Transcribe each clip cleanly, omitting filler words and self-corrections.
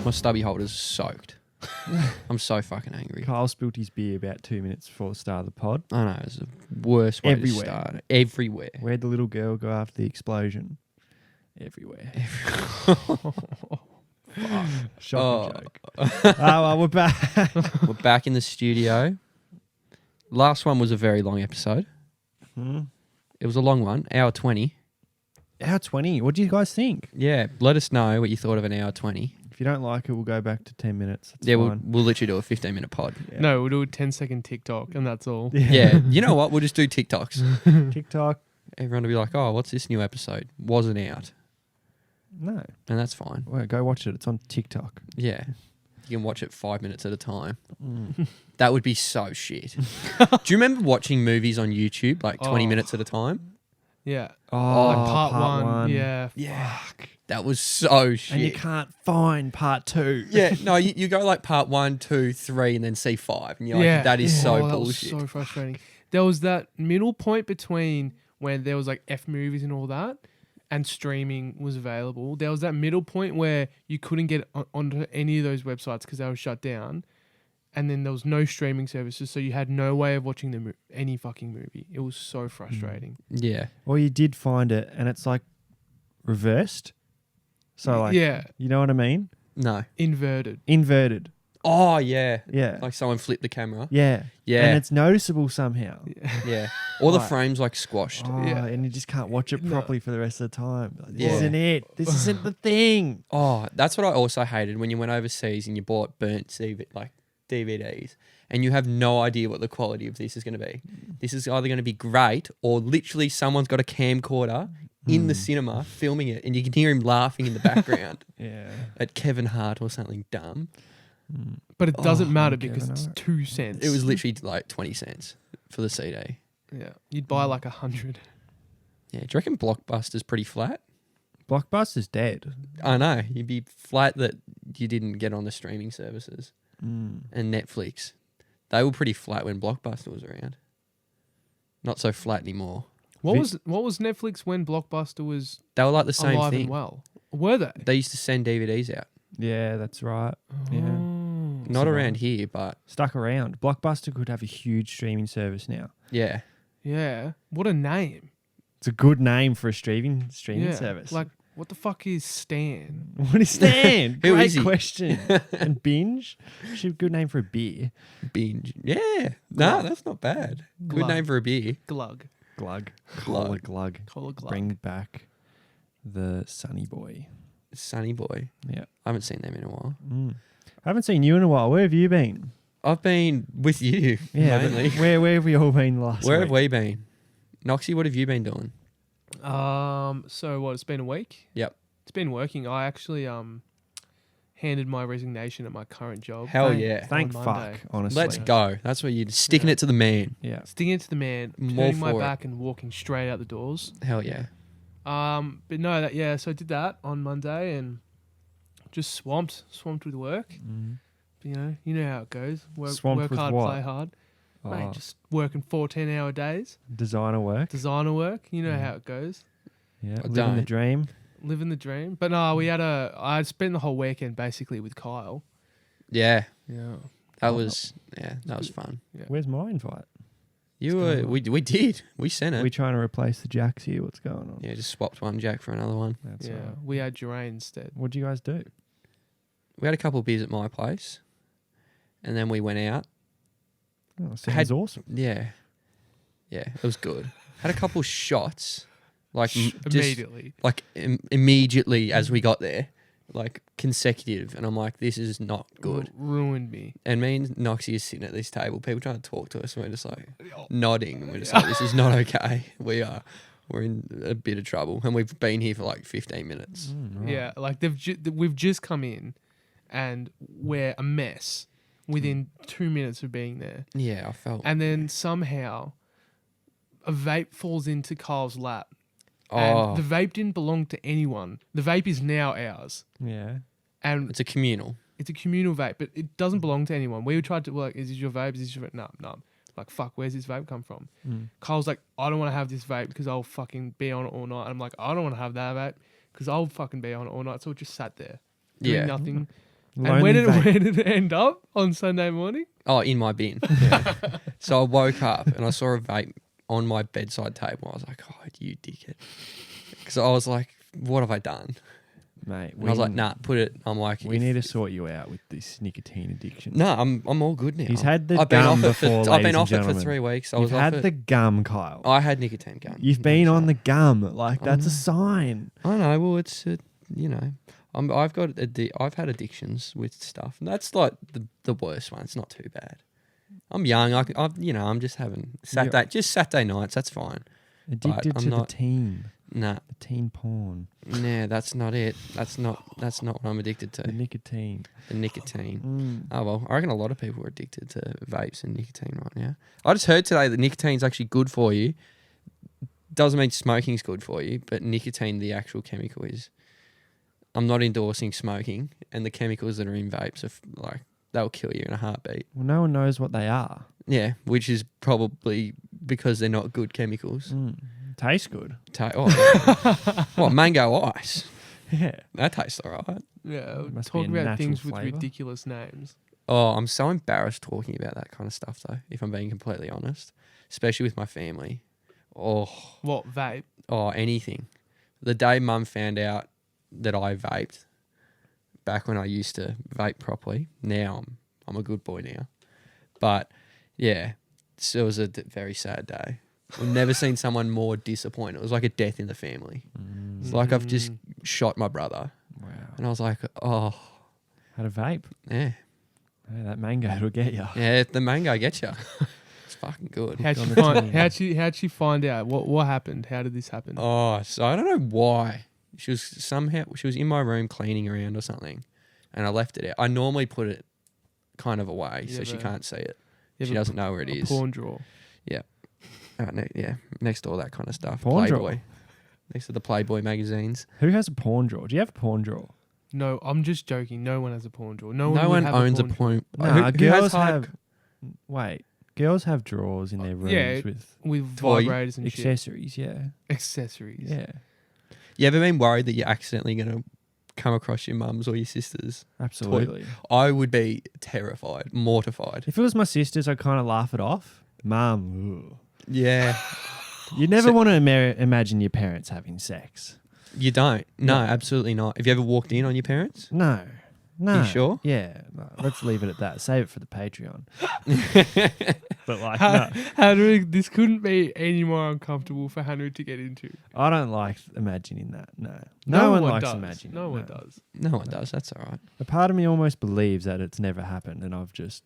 My stubby holder's soaked. I'm so fucking angry. Kyle spilled his beer about 2 minutes before the start of the pod. I know, it's the worst way Everywhere. to start it. Everywhere. Where'd the little girl go after the explosion? Everywhere. Shocking joke. Well, we're back. We're back in the studio. Last one was a very long episode. It was a long one, hour 20. Hour 20. What do you guys think? Yeah, let us know what you thought of an hour 20. If you don't like it, we'll go back to 10 minutes. It's Yeah, fine. we'll literally do a 15-minute pod. Yeah. No, we'll do a 10-second TikTok and that's all. Yeah, you know what? We'll just do TikToks. TikTok. Everyone will be like, oh, what's this new episode? Wasn't out. No. And that's fine. Well, go watch it. It's on TikTok. Yeah. You can watch it 5 minutes at a time. That would be so shit. Do you remember watching movies on YouTube like 20 minutes at a time? Yeah. Oh, Like part one. Yeah. Yeah. That was so shit. And you can't find part 2. Yeah, no, you go like part 1, 2, 3, and then see 5. And you're like, that is so that bullshit. was so frustrating. There was that middle point between when there was like F movies and all that and streaming was available. There was that middle point where you couldn't get onto any of those websites because they were shut down. And then there was no streaming services, so you had no way of watching any fucking movie. It was so frustrating. Yeah. Or you did find it and it's like reversed. So like, yeah, you know what I mean? No. inverted. Inverted. Oh, yeah. Yeah. Like someone flipped the camera. Yeah. Yeah. And it's noticeable somehow. Yeah. Or the Right. frames like squashed. Oh, Yeah. and you just can't watch it properly for the rest of the time. Like, this Yeah. isn't it. This isn't the thing. Oh, that's what I also hated when you went overseas and you bought burnt DVDs and you have no idea what the quality of this is going to be. This is either going to be great or literally someone's got a camcorder in the cinema filming it and you can hear him laughing in the background Yeah. at Kevin Hart or something dumb. But it doesn't matter Kevin because it's Hart. 2 cents. It was literally like 20 cents for the CD. Yeah. You'd buy like 100. Yeah, do you reckon Blockbuster's pretty flat? Blockbuster's dead. I know. You'd be flat that you didn't get on the streaming services. Mm. And Netflix. They were pretty flat when Blockbuster was around. Not so flat anymore. What was Netflix when Blockbuster was They were like the same alive thing. and well? Were they? They used to send DVDs out. Yeah, that's right. Yeah. Oh. Not around here, but Stuck around. Blockbuster could have a huge streaming service now. yeah. Yeah. What a name. It's a good name for a streaming Yeah. service. Like, what the fuck is Stan? what is Stan? Who Great is he? question. And Binge? Should be a good name for a beer. Binge. Yeah. No, that's not bad. Good Glug. name for a beer. Glug. Glug. Glug. Cola Glug. Cola Glug. Bring back the Sunny Boy. Sunny Boy. Yeah. I haven't seen them in a while. I haven't seen you in a while. Where have you been? I've been with you, Yeah, but mainly. where have we all been last Where week? have we been? Noxie, what have you been doing? So what? It's been a week. Yep. It's been working. I actually handed my resignation at my current job. Hell yeah. Thank on fuck, Monday. honestly. Let's go. That's what you're sticking Yeah. it to the man. Yeah. Sticking it to the man, More turning my for it. back and walking straight out the doors. Hell yeah. But no, so I did that on Monday and just swamped with work. But, you know how it goes. Swamped work with hard, what? play hard. Oh, Mate, just working 14-hour days. designer work. Designer work. You know how it goes. Yeah. I Living the don't. dream. Living the dream. But no, I spent the whole weekend basically with Kyle. Yeah. Yeah. That was fun. Where's my invite? You were we did. We sent Are it. we trying to replace the jacks here? What's going on? Yeah, just swapped one jack for another one. That's Yeah. all right. We had Jerain instead. What'd you guys do? We had a couple of beers at my place. And then we went out. Oh, sounds awesome. Yeah. Yeah, it was good. Had a couple shots. Like Immediately. immediately as we got there. Like consecutive. And I'm like, this is not good. Ruined me. And me and Noxie is sitting at this table, people trying to talk to us, and we're just like nodding, and we're just like, this is not okay. We're in a bit of trouble, and we've been here for like 15 minutes. Yeah, like we've just come in, and we're a mess within 2 minutes of being there. Yeah, I felt. And then somehow, a vape falls into Kyle's lap, Oh, and the vape didn't belong to anyone. The vape is now ours, Yeah. and it's a communal. It's a communal vape, but it doesn't belong to anyone. We tried to like, is this your vape? Is this your vape? No. Like, fuck, where's this vape come from? Kyle's like, I don't want to have this vape because I'll fucking be on it all night. I'm like, I don't want to have that vape because I'll fucking be on it all night. So it just sat there doing nothing. And where did it end up on Sunday morning? Oh, in my bin. So I woke up and I saw a vape on my bedside table. I was like, oh, you dickhead. Because I was like, what have I done? Mate, And I was like, nah, put it. I'm like, we need to sort you out with this nicotine addiction. No, I'm all good now. He's had the I've been gum off it before, I've been ladies off and it for gentlemen. 3 weeks. You've had the gum, Kyle. I had nicotine gum. You've been on the gum. Like, that's a sign. I know. Well, it's you know, I've had addictions with stuff. And that's like the worst one. It's not too bad. I'm young. I'm just having Saturday nights. That's fine. Addicted to the teen. Nah, the teen porn. Nah, that's not it. That's not what I'm addicted to. The nicotine. The nicotine. Oh well, I reckon a lot of people are addicted to vapes and nicotine right now. I just heard today that nicotine's actually good for you. Doesn't mean smoking's good for you, but nicotine, the actual chemical, is. I'm not endorsing smoking, and the chemicals that are in vapes are like they'll kill you in a heartbeat. Well, no one knows what they are. Yeah, which is probably because they're not good chemicals. Tastes good. What, mango ice? Yeah. That tastes all right. Yeah, Must talk be a about things natural with flavour. ridiculous names. Oh, I'm so embarrassed talking about that kind of stuff, though, if I'm being completely honest, especially with my family. Oh, What, vape? Anything. The day Mum found out that I vaped, back when I used to vape properly, now I'm a good boy now. But, yeah, it was a very sad day. I've never seen someone more disappointed. It was like a death in the family. It's like I've just shot my brother. Wow. And I was like, oh. Had a vape. Yeah. Hey, that mango will get you. Yeah, the mango gets you. It's fucking good. How'd she find out? What happened? How did this happen? Oh, so I don't know why. She was in my room cleaning around or something, and I left it out. I normally put it kind of away so she can't see it. She doesn't know where it is. Porn drawer. Yeah. Next to all that kind of stuff. Porn Playboy. drawer? Next to the Playboy magazines. Who has a porn drawer? Do you have a porn drawer? No, I'm just joking. No one has a porn drawer. No one owns a porn. Nah, Who girls has hard- have. Wait, girls have drawers in their rooms yeah. with Toy vibrators and accessories. Yeah, accessories. yeah, You ever been worried that you're accidentally going to come across your mum's or your sister's? absolutely. I would be terrified, mortified. If it was my sisters, I'd kind of laugh it off. Mum, ugh. Yeah. You never want to imagine your parents having sex. You don't? No, absolutely not. Have you ever walked in on your parents? No. No. You sure? Yeah. No, let's leave it at that. Save it for the Patreon. But like, no. Henry, this couldn't be any more uncomfortable for Henry to get into. I don't like imagining that. No. No one likes does. imagining No it. one does. No one does. That's all right. A part of me almost believes that it's never happened and I've just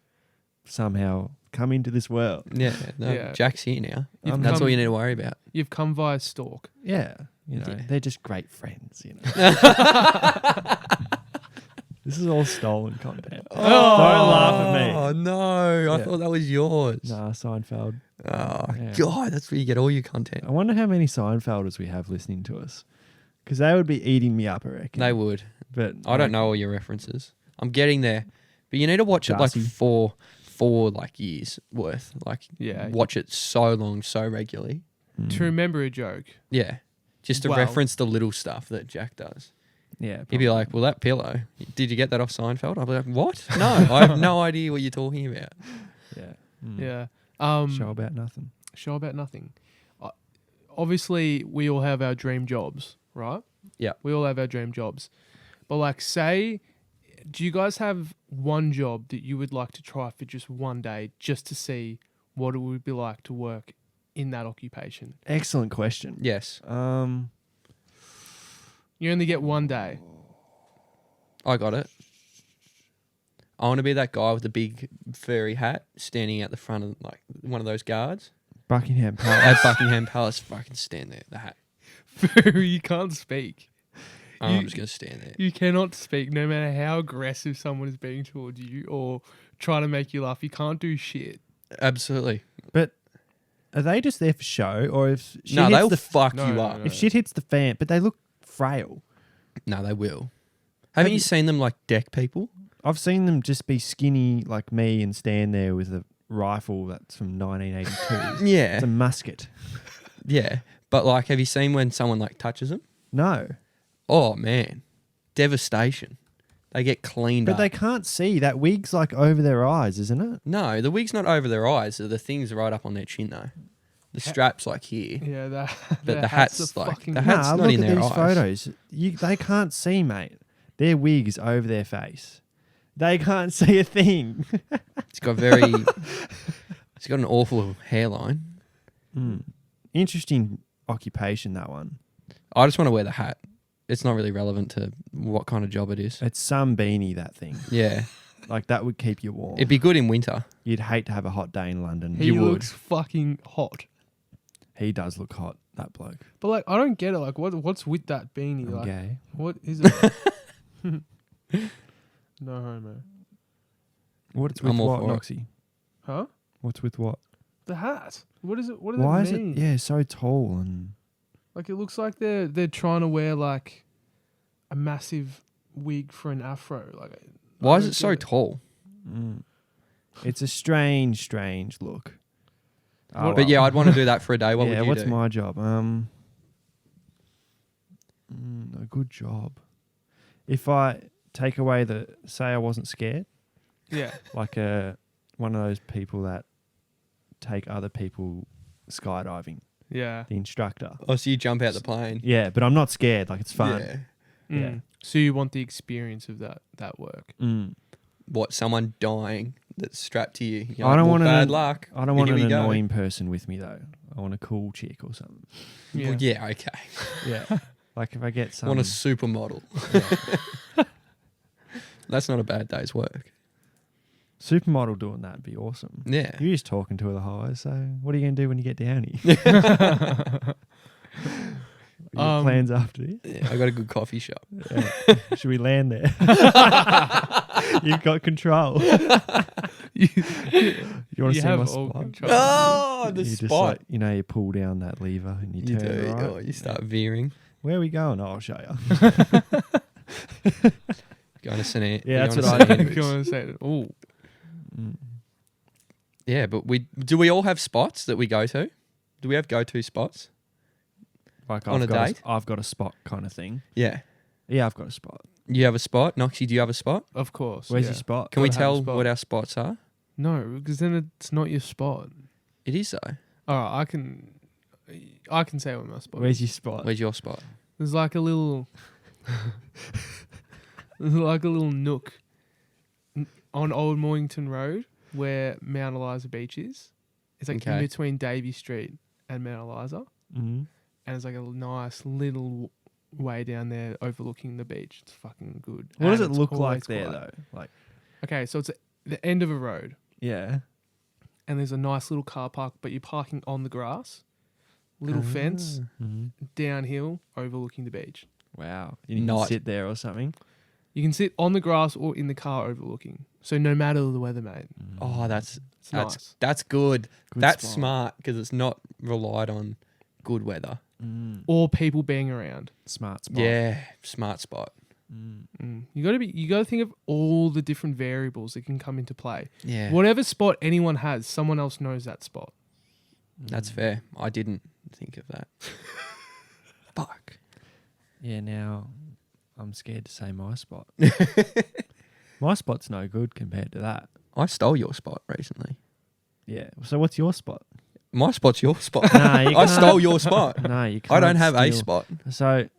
somehow come into this world. Yeah. No, Yeah. Jack's here now. You've That's come- all you need to worry about. You've come via stalk. Yeah. You know, Yeah. they're just great friends, you know. This is all stolen content. Don't laugh at me. Oh, no. I Yeah. thought that was yours. Nah, Seinfeld. Oh, Yeah. God. That's where you get all your content. I wonder how many Seinfelders we have listening to us. Because they would be eating me up, I reckon. They would. But I don't know all your references. I'm getting there. But you need to watch it Darcy. like four like years worth. Like, Yeah. watch it so long, so regularly. To remember a joke. Yeah. Just to Well- reference the little stuff that Jack does. Yeah. He'd be probably. like, well, that pillow, did you get that off Seinfeld? I'd be like, what? No, I have no idea what you're talking about. Yeah. Yeah. Show about nothing. Show about nothing. Obviously, we all have our dream jobs, right? Yeah. We all have our dream jobs. But like, say, do you guys have one job that you would like to try for just one day just to see what it would be like to work in that occupation? Excellent question. Yes. You only get one day. I got it. I want to be that guy with the big furry hat standing out the front of like one of those guards Buckingham at Palace. Buckingham Palace. Fucking stand there, the hat. You can't speak. I'm just going to stand there. You cannot speak no matter how aggressive someone is being towards you or trying to make you laugh. You can't do shit. Absolutely. But are they just there for show? Or if shit No, hits they'll the fuck No, you no, up. no. if shit hits the fan, but they look frail. No, they will. Haven't you seen them like deck people? I've seen them just be skinny like me and stand there with a rifle that's from 1982. Yeah. It's a musket. Yeah. But like, have you seen when someone like touches them? No. Oh man, devastation. They get cleaned But up. they can't see. That wig's like over their eyes, isn't it? No, the wig's not over their eyes. The thing's right up on their chin though. The strap's like here. Yeah, But the hat's like fucking the hat's Nah, not look in at their these eyes. photos. They can't see, mate. Their wig is over their face. They can't see a thing. It's got very. It's got an awful hairline. Interesting occupation, that one. I just want to wear the hat. It's not really relevant to what kind of job it is. It's some beanie, that thing. Yeah, Like, that would keep you warm. it'd be good in winter. You'd hate to have a hot day in London. He You would. looks fucking hot. He does look hot, that bloke. But like, I don't get it. Like, what's with that beanie? I'm Like, gay. what is it? No homo. What's with I'm all what, for it. Noxie? Huh? What's with what? The hat. What is it? What does Why that is mean? it, yeah, so tall and... Like, it looks like they're trying to wear like a massive wig for an afro. Like, Why I is don't it so get tall? It's a strange look. Oh, But yeah, I'd want to do that for a day. What yeah, would you what's do? my job? A good job. If I take away say I wasn't scared, Yeah. like one of those people that take other people skydiving, Yeah. the instructor. Oh, so you jump out the plane? Yeah, but I'm not scared. Like, it's fun. Yeah. Yeah. So you want the experience of that work? What? Someone dying that's strapped to you? You're I like, don't well, want bad luck. I don't want Here an we go. annoying person with me though. I want a cool chick or something. Yeah. Well, yeah. Okay. Yeah. Like if I get I some. want a supermodel. That's not a bad day's work. Supermodel doing that would be awesome. Yeah. You're just talking to her the whole way, so what are you going to do when you get down here? Your plans after this? Yeah, I got a good coffee shop. Yeah. Should we land there? You've got control. You want to see have my all spot? control. Oh, the You just spot. like, you pull down that lever and you You turn do. right. Oh, you start veering. Where are we going? Oh, I'll show you. Going to St. Yeah, that's going what to I St. did. Andrews. Go on and say it. Oh, Yeah, but we all have spots that we go to? Do we have go-to spots? Like On a date? I've got a spot kind of thing. Yeah. Yeah, I've got a spot. You have a spot? Noxie, do you have a spot? of course. Where's yeah. your spot? Can we Gotta have a tell spot. what our spots are? No, because then it's not your spot. It is though. All right, I can say what my spot Where's is. your spot? Where's your spot? There's like a little, there's like a little nook on Old Mornington Road where Mount Eliza Beach is. It's like in Okay. between Davy Street and Mount Eliza, Mm-hmm. and it's like a nice little way down there overlooking the beach. It's fucking good. What does And it it's look like always there quiet. though? Like, Okay, so it's the end of a road, yeah. and there's a nice little car park, but you're parking on the grass. Little fence Mm-hmm. downhill overlooking the beach. Wow. You can Nice. sit there or something. You can sit on the grass or in the car overlooking. So no matter the weather, mate. Oh, that's It's nice. that's good. Good That's spot. smart because it's not relied on good weather. Or people being around. Smart spot. Yeah, smart spot. You gotta think of all the different variables that can come into play. Yeah, Whatever spot anyone has, someone else knows that spot. that's fair. I didn't think of that. Fuck. Yeah, now I'm scared to say my spot. My spot's no good compared to that. I stole your spot recently. Yeah. So what's your spot? My spot's your spot. Nah, you I can't- stole your spot. No, you can't. I don't have a steal. spot. So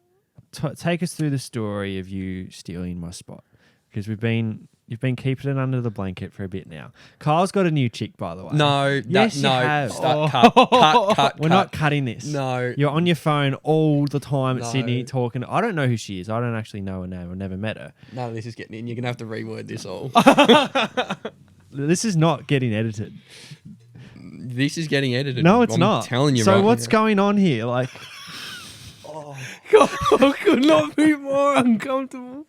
take us through the story of you stealing my spot, because you've been keeping it under the blanket for a bit now. Kyle's got a new chick, by the way. No, Yes, you no. have. Cut. We're not cutting this. No. You're on your phone all the time at No. Sydney talking. I don't know who she is. I don't actually know her name. I've never met her. None of this is getting in. You're gonna have to reword this all. This is not getting edited. This is getting edited. No, it's I'm not. telling you. So right what's now. going on here? Like, God, I could not be more uncomfortable.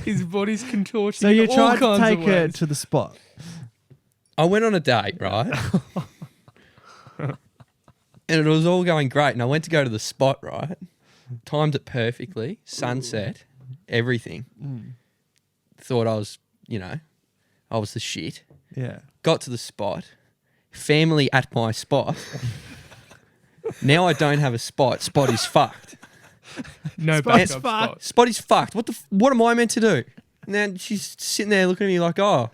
His body's contorting. so you in all tried to kinds of take her ways. to the spot. I went on a date, right? And it was all going great. And I went to go to the spot, right? Timed it perfectly. Sunset. Everything. thought I was, I was the shit. Yeah. Got to the spot. Family at my spot. Now I don't have a spot. Spot is fucked. No Spot's backup fucked. spot. Spot is fucked. What am I meant to do? And then she's sitting there looking at me like, oh,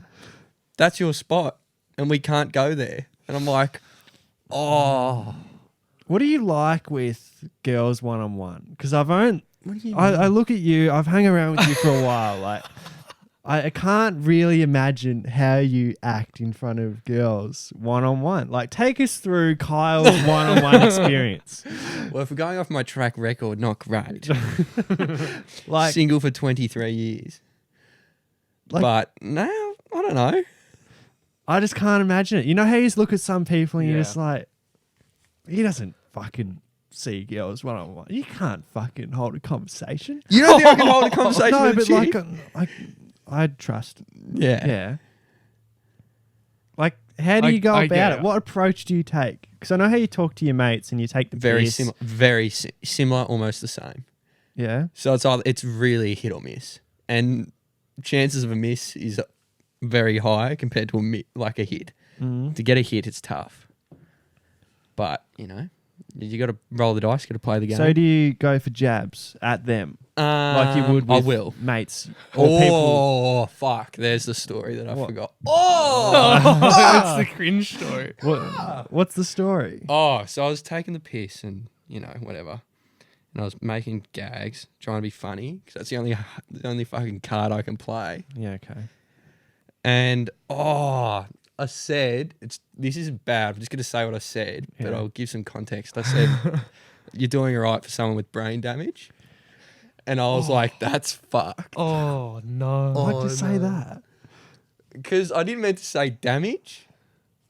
that's your spot. And we can't go there. And I'm like, oh. What do you like with girls one-on-one? Because What do you mean? I look at you. I've hung around with you for a while. Like, I can't really imagine how you act in front of girls one-on-one. Like, take us through Kyle's one-on-one experience. Well, if we're going off my track record, not great. Like, Single for 23 years. But no, I don't know. I just can't imagine it. You know how you just look at some people and you're Yeah. just like, he doesn't fucking see girls one-on-one. You can't fucking hold a conversation. You don't think I can hold a conversation No, with a but chick? I'd trust. Yeah. Yeah. Like, how do you go I about get it? it. What approach do you take? Because I know how you talk to your mates and you take the Very piss. similar. Similar, almost the same. Yeah. So it's really hit or miss. And chances of a miss is very high compared to a hit. Mm. To get a hit, it's tough. But, you got to roll the dice, got to play the game. So do you go for jabs at them like you would I with will. mates or people? Oh, fuck. There's the story that I What? forgot. Oh! That's the cringe story. What's the story? Oh, so I was taking the piss and, whatever. And I was making gags, trying to be funny, because that's the only fucking card I can play. Yeah, okay. And, I said, this is bad. I'm just going to say what I said, but Yeah. I'll give some context. I said, you're doing all right for someone with brain damage. And I was like, that's fucked. Oh no. Why'd you say that? Because I didn't meant to say damage.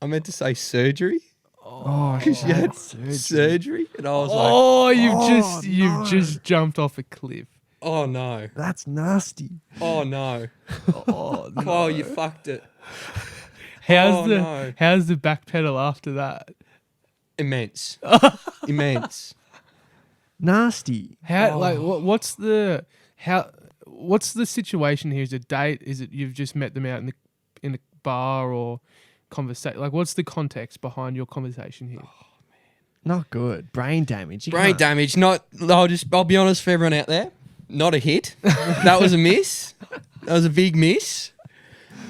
I meant to say surgery. Oh, Because you had surgery. surgery. And I was like, Oh, Oh, you've just jumped off a cliff. oh no. That's nasty. Oh no. Oh no. Kyle, you fucked it. How's no. how's the back pedal after that? Immense. Immense. Nasty. How what's the situation here? Is it a date? Is it you've just met them out in a bar or conversation? Like, what's the context behind your conversation here? Not good. Brain damage. You Brain can't- damage. I'll be honest for everyone out there. Not a hit. That was a miss. That was a big miss.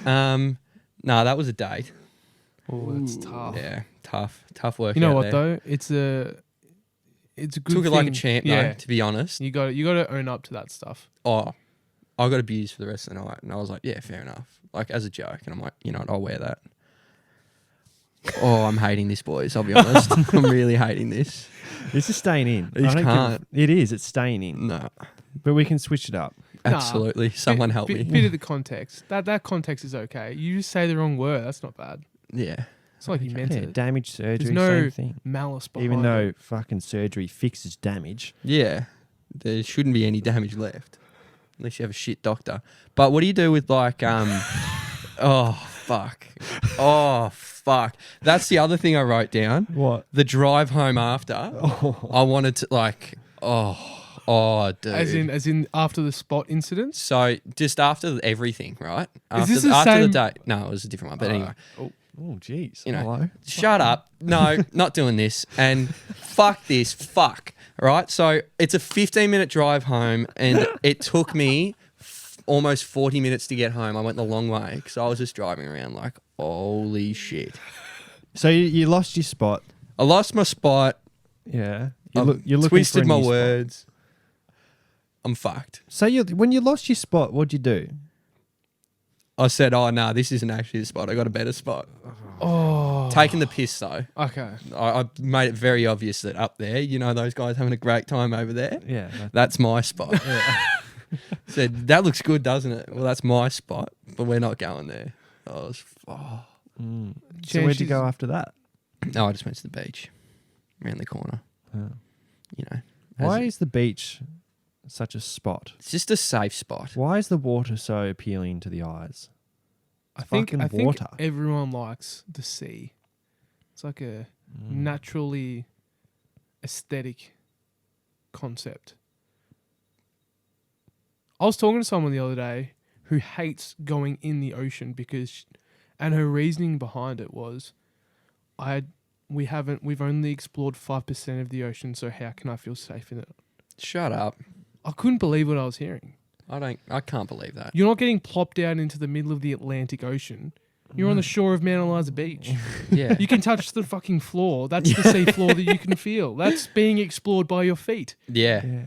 No, that was a date. Oh, that's tough. Yeah, tough work. You know out what there. though? It's a good Took it like a thing. champ, Yeah, though, to be honest. you got to own up to that stuff. Oh, I got abused for the rest of the night, and I was like, yeah, fair enough. Like as a joke, and I'm like, you know what, I'll wear that. Oh, I'm hating this, boys. I'll be honest. I'm really hating this. This is staying in. You I don't can't. It is. It's staying in. No, But we can switch it up. absolutely. Someone help me. Bit of the context. That context is okay. You just say the wrong word. That's not bad. Yeah. It's like you meant Yeah, it. damage surgery, There's no same thing. malice behind Even though it. fucking surgery fixes damage. Yeah. There shouldn't be any damage left. Unless you have a shit doctor. But what do you do with like oh fuck. Oh fuck. That's the other thing I wrote down. What? The drive home after. Oh. I wanted to like dude. As in after the spot incident. So just after everything, right? After this the after the same- date. No, it was a different one. But anyway. Oh, jeez. You know. Hello. Shut up. No, not doing this. And fuck this. Fuck. Right? So it's a 15-minute drive home, and it took me almost 40 minutes to get home. I went the long way because I was just driving around like, holy shit. So you lost your spot. I lost my spot. Yeah. I've You're looking for twisted a my new spot. words. I'm fucked. So when you lost your spot, what'd you do? I said, oh, no, this isn't actually the spot. I got a better spot. Oh. Taking the piss, though. Okay. I made it very obvious that up there, those guys having a great time over there. Yeah. That's my spot. Said, that looks good, doesn't it? Well, that's my spot, but we're not going there. So So where'd you Chances- go after that? No, I just went to the beach, around the corner. Oh. as Why is the beach such a spot? it's just a safe spot. Why is the water so appealing to the eyes? I It's think fucking water. everyone likes the sea. It's like a naturally aesthetic concept. I was talking to someone the other day who hates going in the ocean and her reasoning behind it was, we've only explored 5% of the ocean, so how can I feel safe in it? Shut up. I couldn't believe what I was hearing. I can't believe that. You're not getting plopped out into the middle of the Atlantic Ocean. You're on the shore of Mount Eliza Beach. Yeah. You can touch the fucking floor. That's the sea floor that you can feel. That's being explored by your feet. Yeah. Yeah.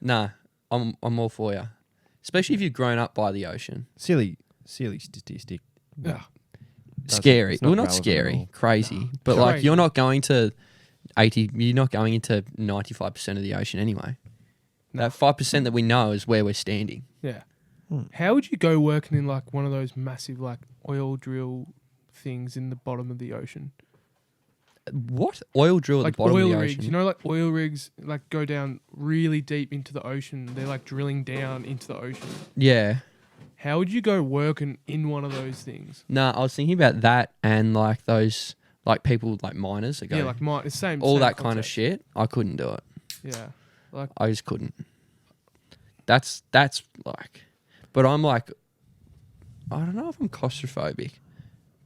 Nah, I'm all for you. Especially if you've grown up by the ocean. Silly statistic. Yeah. Scary. it's not Well, not relevant at scary. all. Crazy. But like, Crazy. you're not going into 95% of the ocean anyway. No. That 5% that we know is where we're standing. Yeah. Hmm. How would you go working in like one of those massive like oil drill things in the bottom of the ocean? What? Oil drill at Like the bottom oil of the rigs. ocean? You know, like oil rigs like go down really deep into the ocean. They're like drilling down into the ocean. Yeah. How would you go working in one of those things? Nah, I was thinking about that and like those, like people like miners that go, Yeah, like it's same. all same that kind of concept. shit. I couldn't do it. Yeah. Like I just couldn't. That's like, but I'm like, I don't know if I'm claustrophobic,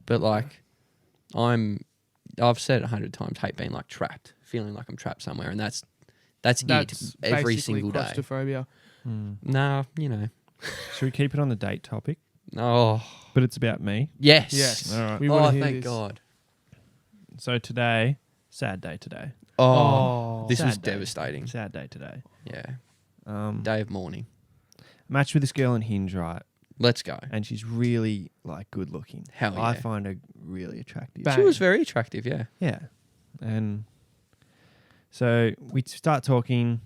but like, I've said it 100 times, hate being like trapped, feeling like I'm trapped somewhere, and that's it every basically single day. claustrophobia. Nah, you know, Should we keep it on the date topic? oh But it's about me. yes, Yes. All right. We Oh, want to hear thank this. God. So today, sad day today. Oh, this was Sad day. devastating. Sad day today. Yeah, Um, day of mourning. matched with this girl on Hinge, right? Let's go. And she's really like good looking. Hell I yeah. find her really attractive. Bang. She was very attractive. Yeah. Yeah. And so we start talking.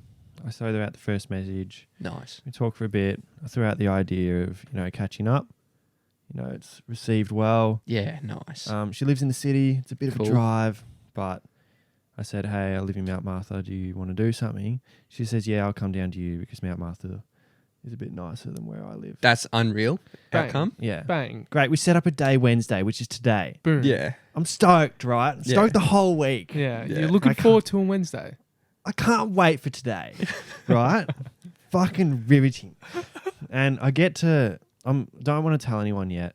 I throw her out the first message. Nice. We talk for a bit. I threw out the idea of, catching up. It's received well. Yeah, nice. She lives in the city. It's a bit of Cool. a drive, but I said, hey, I live in Mount Martha. Do you want to do something? She says, yeah, I'll come down to you because Mount Martha is a bit nicer than where I live. That's unreal. Bang. Outcome. Yeah. Bang. Great. We set up a day Wednesday, which is today. Boom. Yeah. I'm stoked, right? Yeah. Stoked the whole week. Yeah. Yeah. You're looking I can't- forward to a Wednesday. I can't wait for today, right? Fucking riveting. And I get to, don't want to tell anyone yet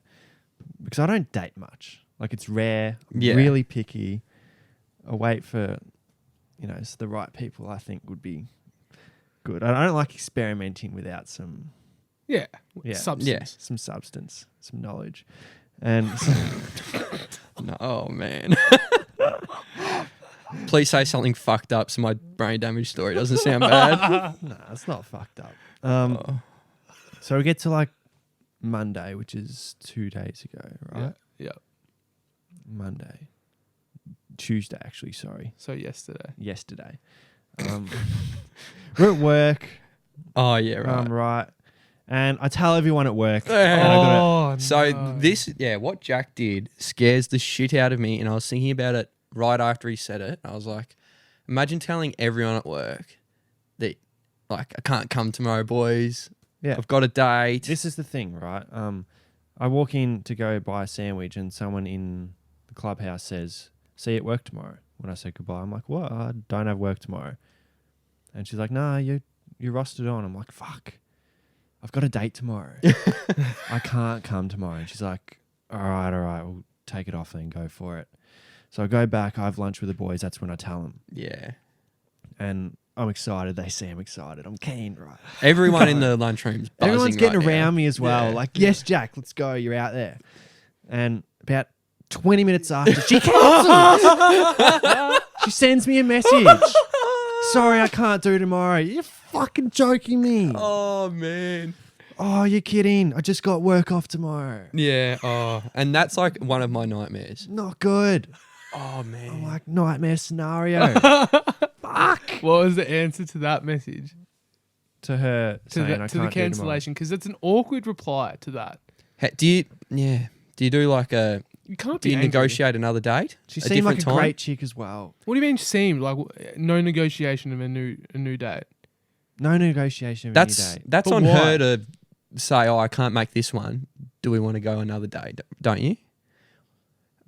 because I don't date much. Like it's rare, Yeah. really picky. I wait for, it's the right people I think would be good. I don't like experimenting without some Yeah. Yeah. Substance. some substance, some knowledge. And No, oh man. Please say something fucked up so my brain damage story doesn't sound bad. nah, it's not fucked up. Oh. So we get to like Monday, which is 2 days ago, right? Yeah. Monday. Tuesday, actually, sorry. So yesterday. Yesterday. We're at work. Oh yeah, right. Right. And I tell everyone at work. Oh. and I gotta- So no. what Jack did scares the shit out of me, and I was thinking about it right after he said it. I was like, imagine telling everyone at work that, like, I can't come tomorrow, boys. yeah. I've got a date. This is the thing, right? I walk in to go buy a sandwich and someone in the clubhouse says, see you at work tomorrow. When I say goodbye, I'm like, what? I don't have work tomorrow. And she's like, nah, you're rostered on. I'm like, fuck. I've got a date tomorrow. I can't come tomorrow. And she's like, all right, we'll take it off then, go for it. So I go back, I have lunch with the boys. That's when I tell them. Yeah. And I'm excited. They see I'm excited. I'm keen, right? Everyone in the lunchroom's buzzing. Everyone's getting right now. around me as well. Yeah. Like, yes, Jack, let's go. You're out there. And about 20 minutes after, she cancels. She sends me a message. Sorry, I can't do tomorrow. You're fucking joking me. Oh man. Oh, you're kidding. I just got work off tomorrow. Yeah. Oh, and that's like one of my nightmares. Not good. Oh man. I'm like, nightmare scenario. Fuck. What was the answer to that message? To her To saying the, I to can't the do tomorrow. cancellation? Because it's an awkward reply to that. Do you do like a? You can't Do be you angry. negotiate another date? She A seemed like a different time? great chick as well. What do you mean seemed? Like no negotiation of a new date. No negotiation. of any That's date. that's But on why? her to say, "Oh, I can't make this one. Do we want to go another day?" Don't you?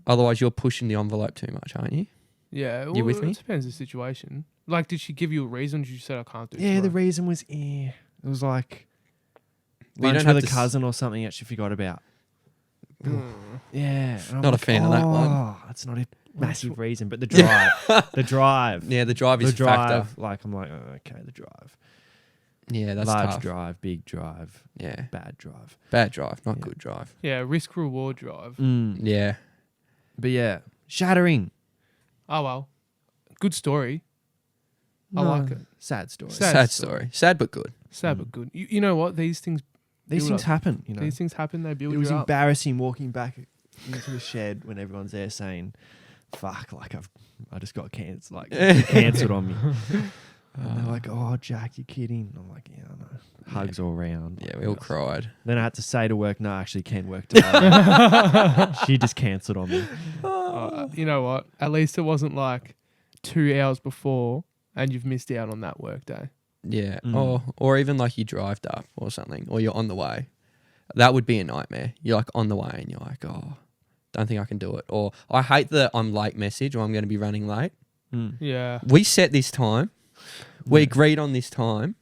Otherwise, you're pushing the envelope too much, aren't you? Yeah. Well, You with me? It depends the situation. Like, did she give you a reason? Did you say I can't do? Yeah, the tomorrow? reason was It was like We lunch don't have with a to cousin or something that she forgot about. Yeah. and I'm Not a fan of that one. Oh, that's not a massive reason, but the drive. The drive. Yeah, the drive is The a factor. drive. Like, I'm like, oh, okay, the drive. Yeah, that's Large tough. drive, big drive, Yeah, bad drive. bad drive, not Yeah. good drive. Yeah, risk reward drive. Yeah, But yeah, shattering. Oh well, good story. I No, like it. Sad story. Sad sad story. Sad but good. Sad but good. You know what? These things These build things up. happen, you know. These things happen. They build It was you up. embarrassing walking back into the shed when everyone's there saying, "Fuck!" Like I just got cancelled. Like cancelled on me. And they're like, "Oh, Jack, you're kidding." I'm like, "Yeah, I know." Hugs all around. Yeah, we all cried. Then I had to say to work, "No, I actually can't work tomorrow." She just cancelled on me. You know what? At least it wasn't like 2 hours before, and you've missed out on that work day. Yeah, Mm. or even like you drived up or something, or you're on the way. That would be a nightmare. You're like on the way and you're like, oh, don't think I can do it. Or I hate the I'm late message or I'm going to be running late. Yeah. We set this time. We agreed on this time.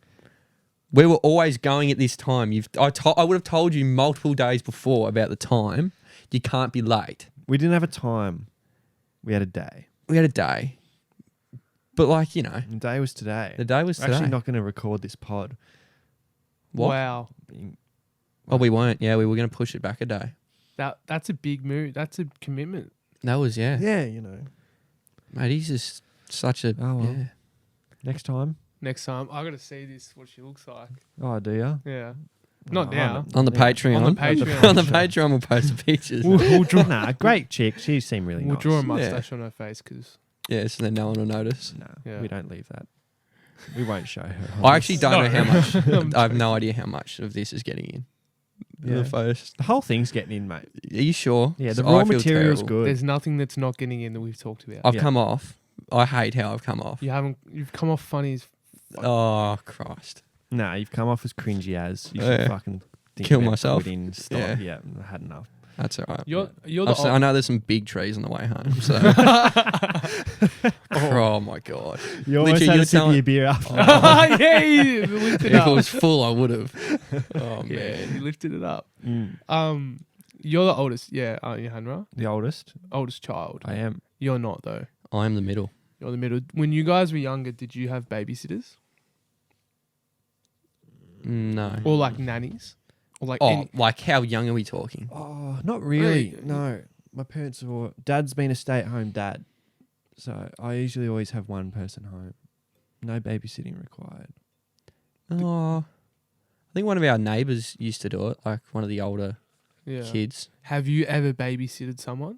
We were always going at this time. I would have told you multiple days before about the time. You can't be late. We didn't have a time. We had a day. We had a day. But like, you know, And the day was today. the day was We're today. actually not going to record this pod. What? Wow. Oh, we weren't. Yeah, we were going to push it back a day. That's a big move. That's a commitment. That was, yeah. Yeah, you know. Mate, he's just such a, Oh, well. yeah. Next time. Next time, I got to see this. What she looks like. Oh, do you? Yeah. Not now. On the Patreon. On the Patreon. On the Patreon, we'll post the pictures. We'll draw. Nah, great chick. She seemed really We'll nice. draw a mustache on her face because. Yeah, so then no one will notice. No, Yeah. we don't leave that. We won't show her. I actually don't know No. how much. I'm I have no idea how much of this is getting in. Yeah. The first. The whole thing's getting in, mate. Are you sure? Yeah, the 'Cause I raw feel material's terrible. good. There's nothing that's not getting in that we've talked about. I've Yeah. come off. I hate how I've come off. You've come off funny as. Oh, Christ. Nah, you've come off as cringy as. You Yeah. should fucking think Kill about myself. quitting, Stop. Yeah. Yeah, I had enough. That's all right. You're the. I know there's some big trees on the way home. So. Oh, my God. You almost Literally, had you're a sip of telling- your beer after. Yeah, you lifted If it it up. was full, I would have. Oh, Yeah, man. you lifted it up. Mm. You're the oldest, yeah, aren't you, Hanra? The oldest? Oldest child. I am. You're not though. I'm the middle. You're the middle. When you guys were younger, did you have babysitters No. or like nannies, or like? Oh, like how young are we talking? Oh, not really. Really? No. My parents were... Dad's been a stay-at-home dad. So I usually always have one person home. No babysitting required. Oh, I think one of our neighbours used to do it, like one of the older Yeah. kids. Have you ever babysitted someone?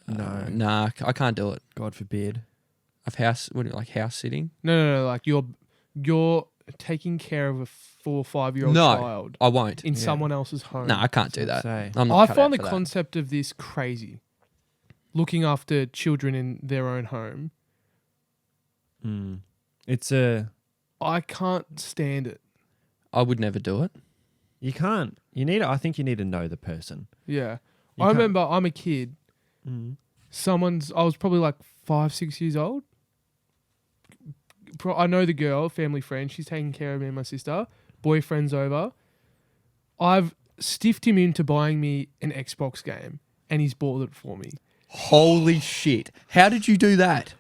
No. Nah, I can't do it. God forbid. Of like house sitting? No. Like you're taking care of a 4 or 5 year old No. child I won't. in Yeah. someone else's home. No, I can't do That's that. what I say. I'm not I cut find out the for that. concept of this crazy. Looking after children in their own home, Mm. It's a... I can't stand it. I would never do it. You can't. You need... I think you need to know the person. Yeah. You I can't- remember I'm a kid. Mm. I was probably like 5, 6 years old. I know the girl, family friend. She's taking care of me and my sister. Boyfriend's over. I've stiffed him into buying me an Xbox game, and he's bought it for me. Holy shit. How did you do that?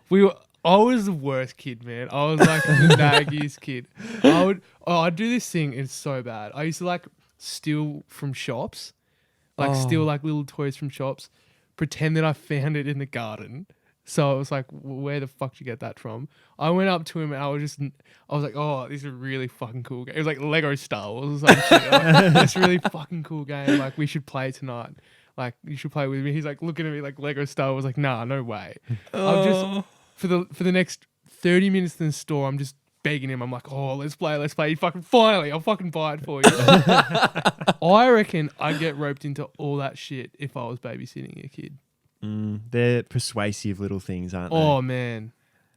I was the worst kid, man. I was like the naggiest kid. I'd do this thing. It's so bad. I used to like steal from shops, steal like little toys from shops, pretend that I found it in the garden. So I was like, where the fuck did you get that from? I went up to him and I was like, oh, this is a really fucking cool game. It was like Lego Star Wars or some shit. Like, this really fucking cool game. Like, we should play tonight. Like, you should play with me. He's like looking at me like Lego Star Wars. Like, nah, no way. I've just for the next 30 minutes in the store, I'm just begging him. I'm like, oh, let's play. He fucking finally, I'll fucking buy it for you. I reckon I'd get roped into all that shit if I was babysitting a kid. They're persuasive little things, aren't they? Oh man,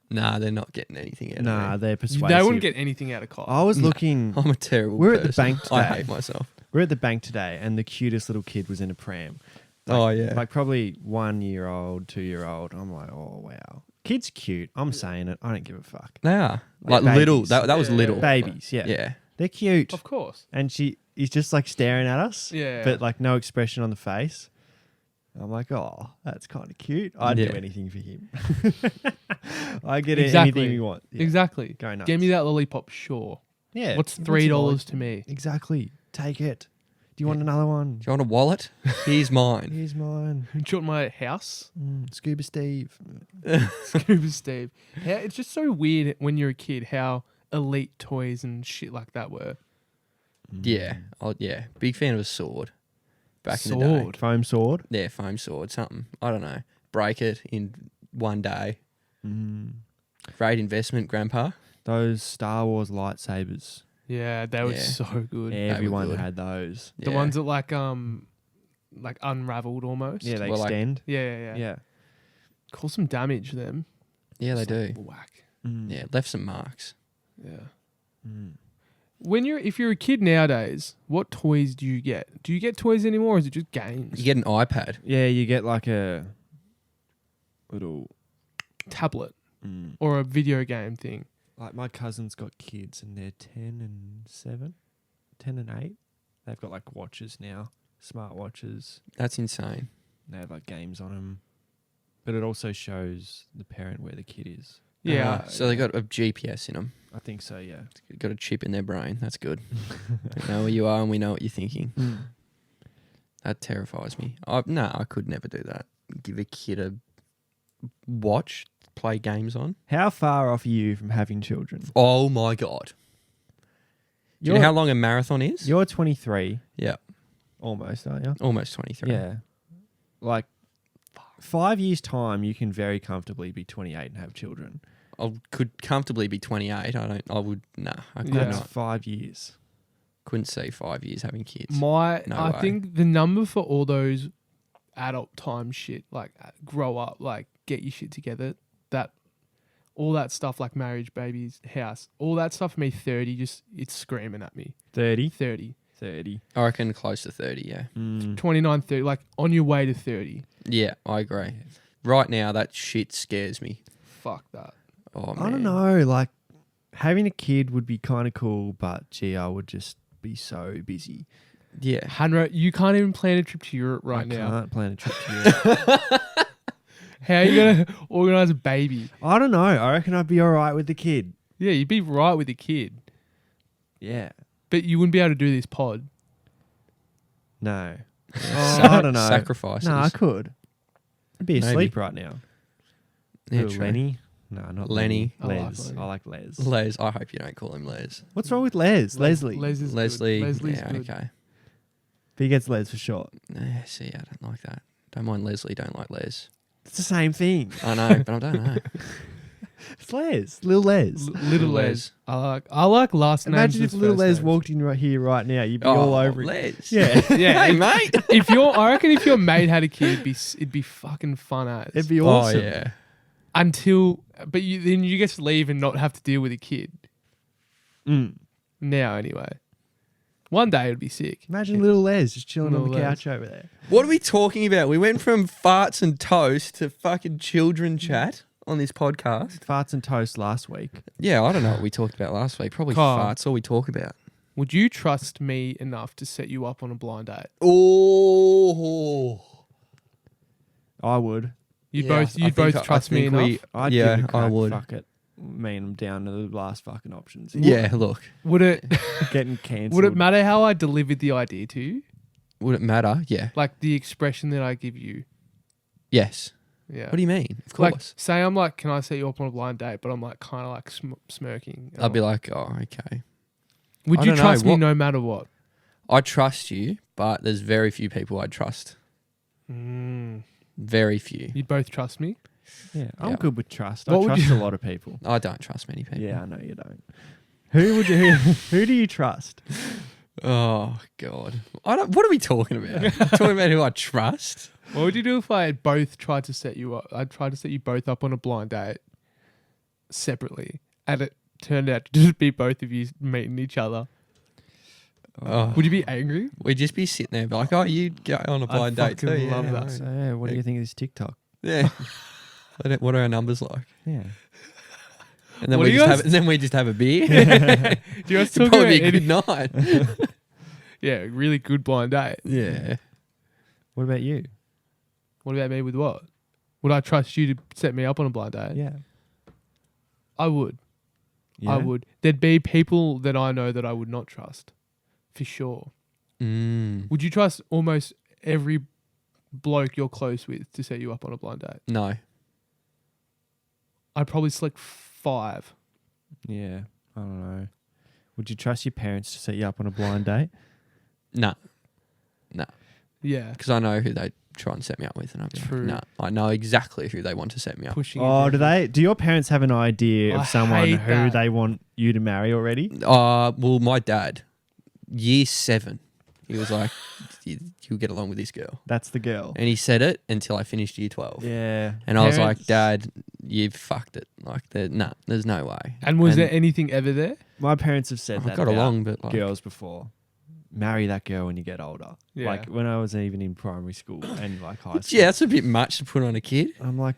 Nah, they're not getting anything out Nah, of me. they're persuasive. they wouldn't get anything out of Kyle. I was looking... I'm a terrible We're at the person. bank I today. hate myself. We're at the bank today, and the cutest little kid was in a pram. Oh, yeah. Like probably 1 year old, 2 year old. I'm like, oh, wow. Kid's cute. I'm saying it. I don't give a fuck. They are. Like Like little. babies. That was Yeah. little. Babies, yeah. Yeah. They're cute. Of course. And he's just like staring at us. Yeah. But like no expression on the face. I'm like, oh, that's kind of cute. I'd do Yeah. anything for him. I get Exactly. anything you want. Yeah. Exactly. Go nuts. Give me that lollipop, sure. Yeah. What's he wants a $3 lollipop. to me? Exactly. Take it. Do you want another one? Do you want a wallet? Here's mine. Here's mine. Do you want my house? Scuba Steve. Scuba Steve. It's just so weird when you're a kid how elite toys and shit like that were. Yeah. Yeah. Big fan of a sword. Back in the day. Sword. Foam sword. Yeah, foam sword, something. I don't know. Break it in one day. Great investment, Grandpa. Those Star Wars lightsabers. Yeah, they were Yeah. so good. Everyone good. had those. The Yeah. ones that like unraveled almost. Yeah, they Well, like- extend. Yeah. Yeah. Cause some damage them. Yeah, they Just do. like whack. Yeah, left some marks. Yeah. Mm. If you're a kid nowadays, what toys do you get? Do you get toys anymore, or is it just games? You get an iPad. Yeah, you get like a little. Tablet or a video game thing. Like my cousin's got kids and they're 10 and 7, 10 and 8. They've got like watches now, smart watches. That's insane. They have like games on them. But it also shows the parent where the kid is. Yeah. So they got a GPS in them. I think so, yeah. Got a chip in their brain. That's good. We know where you are and we know what you're thinking. That terrifies me. I could never do that. Give a kid a watch, play games on. How far off are you from having children? Oh my God. Do you know how long a marathon is? You're 23, Yeah. almost, aren't you? Almost 23. Yeah. Like 5 years' time, you can very comfortably be 28 and have children. I could comfortably be 28. I could That's not. 5 years. Couldn't see 5 years having kids. No way. think the number for all those adult time shit, like grow up, like get your shit together, all that stuff like marriage, babies, house, all that stuff for me, 30, it's screaming at me. 30? 30. 30. I reckon close to 30, yeah. 29, 30, like on your way to 30. Yeah, I agree. Right now, that shit scares me. Fuck that. Oh, man. I don't know. Like, having a kid would be kind of cool, but gee, I would just be so busy. Yeah. Hanro, you can't even plan a trip to Europe right I now. can't plan a trip to Europe. How are you going to organise a baby? I don't know. I reckon I'd be all right with the kid. Yeah, you'd be right with a kid, Yeah. but you wouldn't be able to do this pod. No. Oh, I don't know. Sacrifices. No, I could. I'd be Maybe. asleep right now. Yeah, Little true. Lenny. No, not Lenny. Lenny. I like Les. Lenny. I like Les. Les. I hope you don't call him Les. What's wrong with Les? Leslie. Les is Leslie. Good. Leslie's Yeah, good. okay. But he gets Les for short. See, I don't like that. Don't mind Leslie, don't like Les. It's the same thing. I know, but I don't know. It's Les. Little Les. Little Les. I like last names. Imagine if as little first Les names. walked in right here, right now. You'd be all over it. Les. Yeah. Yeah, Hey, mate. I reckon if your mate had a kid, it'd be fucking fun as. It'd be awesome. Oh, yeah. Then you get to leave and not have to deal with a kid. Now anyway, one day it'd be sick. Imagine little Les just chilling on Little the Les. couch over there. What are we talking about? We went from farts and toast to fucking children chat on this podcast. Farts and toast last week. Yeah, I don't know what we talked about last week. Probably Carl. farts, all we talk about. Would you trust me enough to set you up on a blind date? Oh. I would. You'd Yeah, both trust me enough. I'd Yeah, give it a crack. I would. Fuck it. Man, I'm down to the last fucking options. Yeah, look. Would it Getting cancelled. would it matter how I delivered the idea to you? Would it matter? Yeah. Like the expression that I give you? Yes. Yeah. What do you mean? Of Like, course. say I'm like, can I set you up on a blind date? But I'm like, kind of like smirking. I'd be like, oh, okay. would I you don't know, trust me what- no matter what? I trust you, but there's very few people I'd trust. Very few. You'd both trust me? Yeah, I'm Yeah. good with trust. What I would trust you- a lot of people. I don't trust many people. Yeah, I know you don't. Who do you trust? Oh, God. What are we talking about? Talking about who I trust? What would you do if I had both tried to set you up? I'd try to set you both up on a blind date separately, and it turned out to just be both of you meeting each other. Oh, Would you be angry? we'd just be sitting there, be like, oh, you go on a blind date too. fucking Yeah, love no that. worries. So, yeah, what do you think of this TikTok? Yeah. What are our numbers like? Yeah. And then What we do you just guys- have, and then we just have a beer. Do you guys It'd talk probably about be a good night. Yeah, really good blind date. Yeah. What about you? What about me with what? Would I trust you to set me up on a blind date? Yeah. I would. Yeah? I would. There'd be people that I know that I would not trust, for sure. Would you trust almost every bloke you're close with to set you up on a blind date? No. I'd probably select 5. Yeah. I don't know. Would you trust your parents to set you up on a blind date? No. Yeah. Because I know who they try and set me up with. And I'm True. like, no. I know exactly who they want to set me up. Pushing. Oh, it do down. they? Do your parents have an idea I of someone hate who that. they want you to marry already? Well, my dad, year 7, he was like, you'll get along with this girl. That's the girl. And he said it until I finished year 12. Yeah. And I was like, Parents- Dad, you've fucked it. Like, there's no way. And was there anything ever there? My parents have said I that got about along, but like, girls before. Marry that girl when you get older. Yeah. Like when I was even in primary school and like high school. yeah, that's a bit much to put on a kid. I'm like,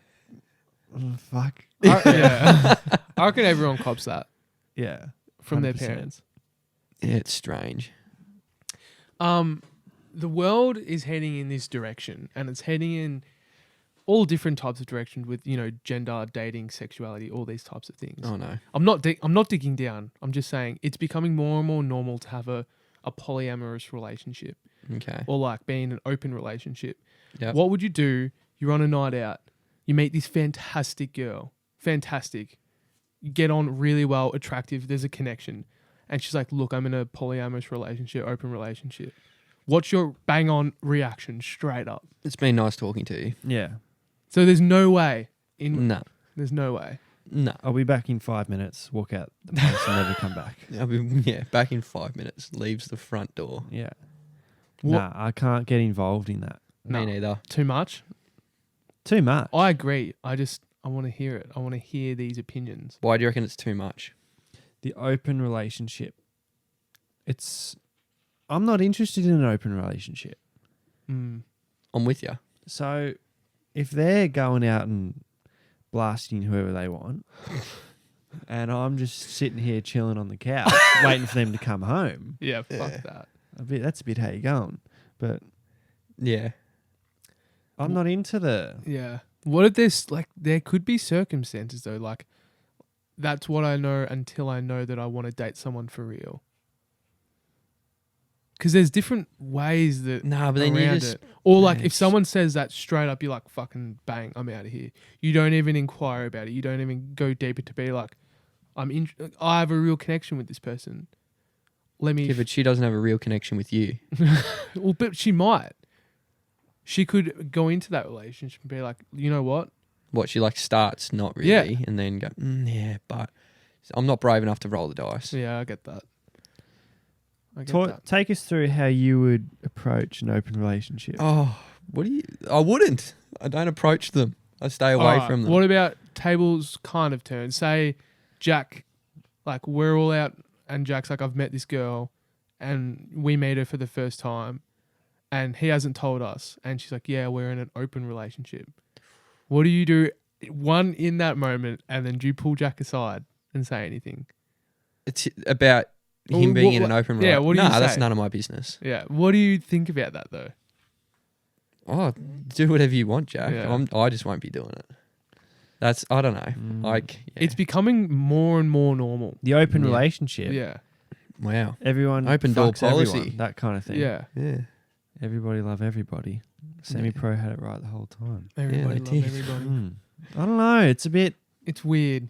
oh, fuck. Yeah. I reckon everyone cops that Yeah. from their 100%. parents. Yeah, it's strange. The world is heading in this direction, and it's heading in all different types of directions with, gender, dating, sexuality, all these types of things. Oh, no. I'm not digging down. I'm just saying it's becoming more and more normal to have a polyamorous relationship Okay. or like being an open relationship. Yep. What would you do? You're on a night out. You meet this fantastic girl. Fantastic. You get on really well, attractive. There's a connection. And she's like, look, I'm in a polyamorous relationship, open relationship. What's your bang on reaction straight up? It's been nice talking to you. Yeah. So there's no way. No. There's no way. No. I'll be back in 5 minutes, walk out the place and never come back. I'll be, back in 5 minutes. Leaves the front door. Yeah. What- Nah, I can't get involved in that. No. Me neither. Too much? Too much. I agree. I want to hear it. I want to hear these opinions. Why do you reckon it's too much? The open relationship. I'm not interested in an open relationship. Mm. I'm with you. So if they're going out and blasting whoever they want, and I'm just sitting here chilling on the couch waiting for them to come home, Yeah, fuck Yeah. that. that's a bit how you're going. But Yeah. I'm not into the... Yeah. What if there's there could be circumstances though, like that's what I know until I know that I want to date someone for real. Because there's different ways that Nah, but then you around just... it. Or like if it's- someone says that straight up, you're like, fucking bang, I'm out of here. You don't even inquire about it. You don't even go deeper to be like, I have a real connection with this person. Let me. Yeah, but she doesn't have a real connection with you. Well, but she might. She could go into that relationship and be like, you know what? What, she like starts not really Yeah. and then go, yeah, but I'm not brave enough to roll the dice. Yeah, I get that. I get that. Take us through how you would approach an open relationship. Oh, I wouldn't. I don't approach them. I stay away Alright, from them. What about tables kind of turn? Say Jack, like we're all out and Jack's like, I've met this girl and we meet her for the first time and he hasn't told us. And she's like, yeah, we're in an open relationship. What do you do? One, in that moment, and then do you pull Jack aside and say anything? It's about Well, him being what- in an open yeah, what do you that's say? none of my business. Yeah. What do you think about that though? Oh, do whatever you want, Jack. Yeah. I just won't be doing it. That's, I don't know. Like, yeah. It's becoming more and more normal. The open Yeah. relationship. Yeah. Wow. Everyone Open door fucks everyone, policy. that kind of thing. Yeah. Yeah. Everybody love everybody. Semi-pro had it right the whole time. Everybody they love did. everybody. I don't know. It's a bit... It's weird.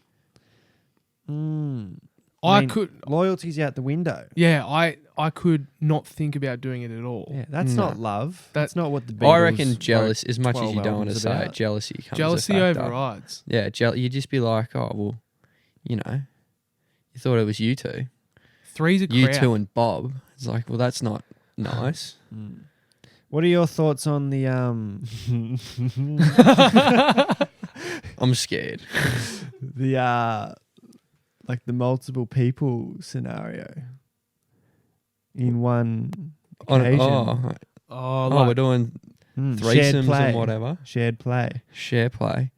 I I mean, could, Loyalty's out the window. yeah, I could not think about doing it at all. Yeah, that's No. not love. That- That's not what the Beatles I reckon wrote jealous, as much as 12 you don't want to albums say it, about. jealousy comes Jealousy a factor. overrides. Yeah, you just be like, oh, well, you thought it was you two. Three's a You crowd. two and Bob. It's like, well, that's not nice. What are your thoughts on the I'm scared. the like the multiple people scenario in one occasion? Oh, We're like, doing Shared threesomes play. and whatever. Shared play. Share play.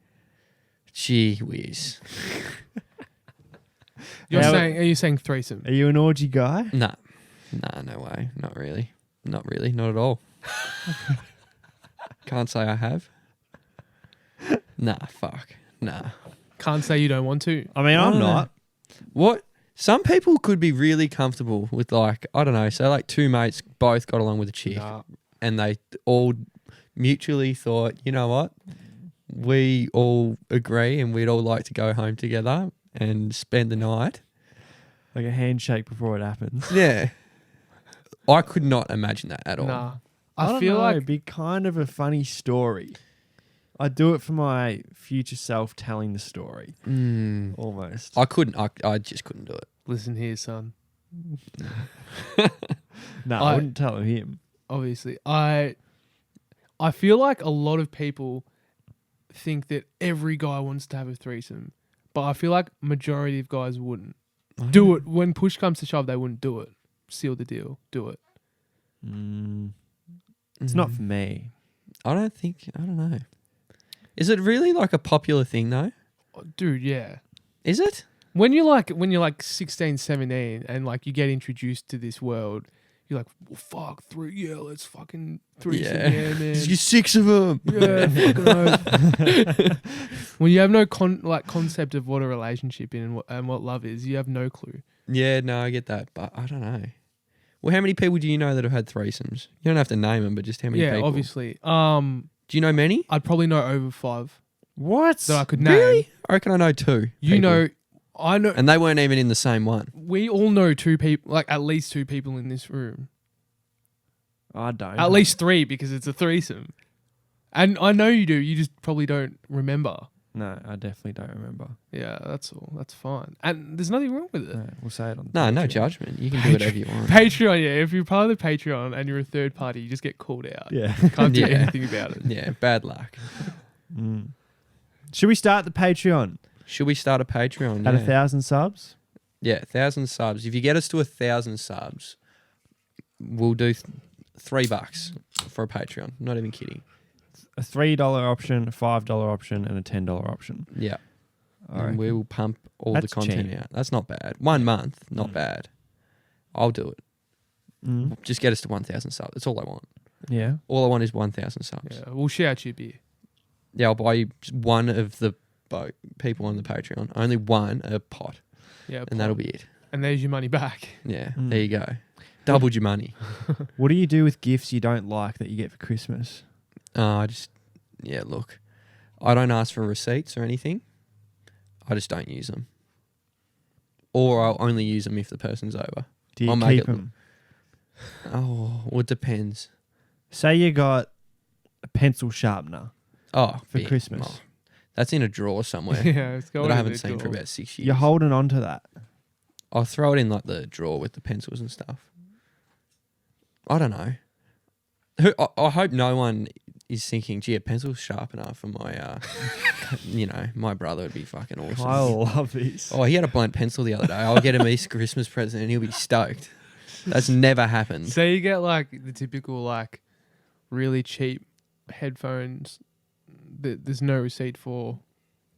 Gee whiz. Are you saying threesome? Are you an orgy guy? Nah, no way. Not really. Not at all. Can't say I have. Nah, fuck. Nah. Can't say you don't want to. I mean, I I'm don't know. not. What? Some people could be really comfortable with, like, I don't know, so like two mates both got along with a chick Nah. and they all mutually thought, you know what? We all agree and we'd all like to go home together and spend the night. Like a handshake before it happens. Yeah. I could not imagine that at all. Nah. I I feel don't know, like it'd be kind of a funny story. I'd do it for my future self telling the story. Almost. I couldn't. I just couldn't do it. listen here, son. No, I wouldn't tell him. Obviously, I feel like a lot of people think that every guy wants to have a threesome, but I feel like majority of guys wouldn't do it. When push comes to shove, they wouldn't do it. Seal the deal. Do it. It's not for me. I don't know. Is it really like a popular thing though? Oh, dude, yeah. Is it? When you're like 16, 17 and like you get introduced to this world, you're like, well, fuck, let's fucking threesome, yeah, man. You 6 of them. Yeah, fucking oath. When you have no concept of what a relationship is and what love is, you have no clue. Yeah, no, I get that, but I don't know. Well, how many people do you know that have had threesomes? You don't have to name them, but just how many people? Yeah, obviously. Do you know many? I'd probably know over 5 What? that I could name. Really? I reckon I know 2. You people. know, I know. And they weren't even in the same one. We all know 2 people, like at least 2 people in this room. I don't. At least 3 because it's a threesome. And I know you do. You just probably don't remember. No, I definitely don't remember. Yeah, that's all. That's fine. And there's nothing wrong with it. No, we'll say it on. No Patreon. judgment. You can do whatever you want. Patreon, yeah. If you're part of the Patreon and you're a third party, you just get called out. Yeah. Can't do Yeah. anything about it. Yeah, bad luck. Should we start the Patreon Should we start a Patreon? at Yeah. 1,000 subs? Yeah, 1,000 subs. If you get us to 1,000 subs, we'll do $3 for a Patreon. Not even kidding. A $3 option, a $5 option, and a $10 option. Yeah. All right. And we will pump all the That's content cheap. out. That's not bad. 1 month, not bad. I'll do it. Just get us to 1,000 subs. That's all I want. Yeah. All I want is 1,000 subs. Yeah, we'll shout you a beer. Yeah, I'll buy you one of the people on the Patreon. Only one a pot. Yeah, And that'll be it. And there's your money back. Yeah, there you go. Doubled your money. What do you do with gifts you don't like that you get for Christmas? Look, I don't ask for receipts or anything. I just don't use them. Or I'll only use them if the person's over. Do you I'll make keep it- them? Oh, well, it depends. Say you got a pencil sharpener Oh, for yeah. Christmas. Oh, that's in a drawer somewhere Yeah, it's going that I in haven't the seen for drawer. about 6 years. You're holding on to that. I'll throw it in like the drawer with the pencils and stuff. I don't know. I hope no one is thinking, gee, a pencil sharpener for my, my brother would be fucking awesome. Kyle love these. Oh, he had a blunt pencil the other day. I'll get him a Christmas present and he'll be stoked. That's never happened. So you get like the typical like really cheap headphones that there's no receipt for,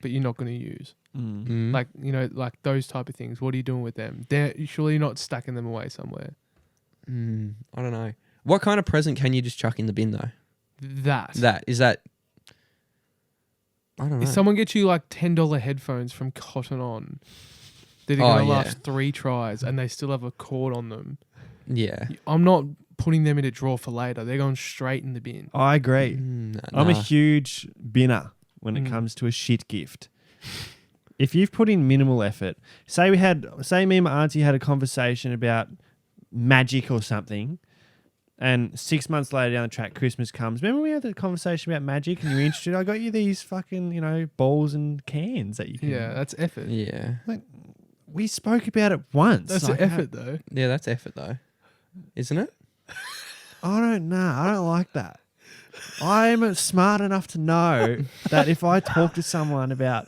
but you're not going to use. Mm. Like, like those type of things. What are you doing with them? They're surely not stacking them away somewhere. I don't know. What kind of present can you just chuck in the bin though? That. Is that? I don't know. If someone gets you like $10 headphones from Cotton On, that are Oh, going to yeah. last 3 tries and they still have a cord on them, Yeah. I'm not putting them in a drawer for later. They're going straight in the bin. I agree. I'm a Nah. huge binner when it comes to a shit gift. If you've put in minimal effort, say me and my auntie had a conversation about magic or something, and 6 months later down the track, Christmas comes. Remember we had the conversation about magic and you were interested? I got you these fucking, balls and cans that you can... Yeah, that's effort. Yeah. We spoke about it once. That's Like, effort though. Yeah, that's effort though. Isn't it? I don't know. I don't like that. I'm smart enough to know that if I talk to someone about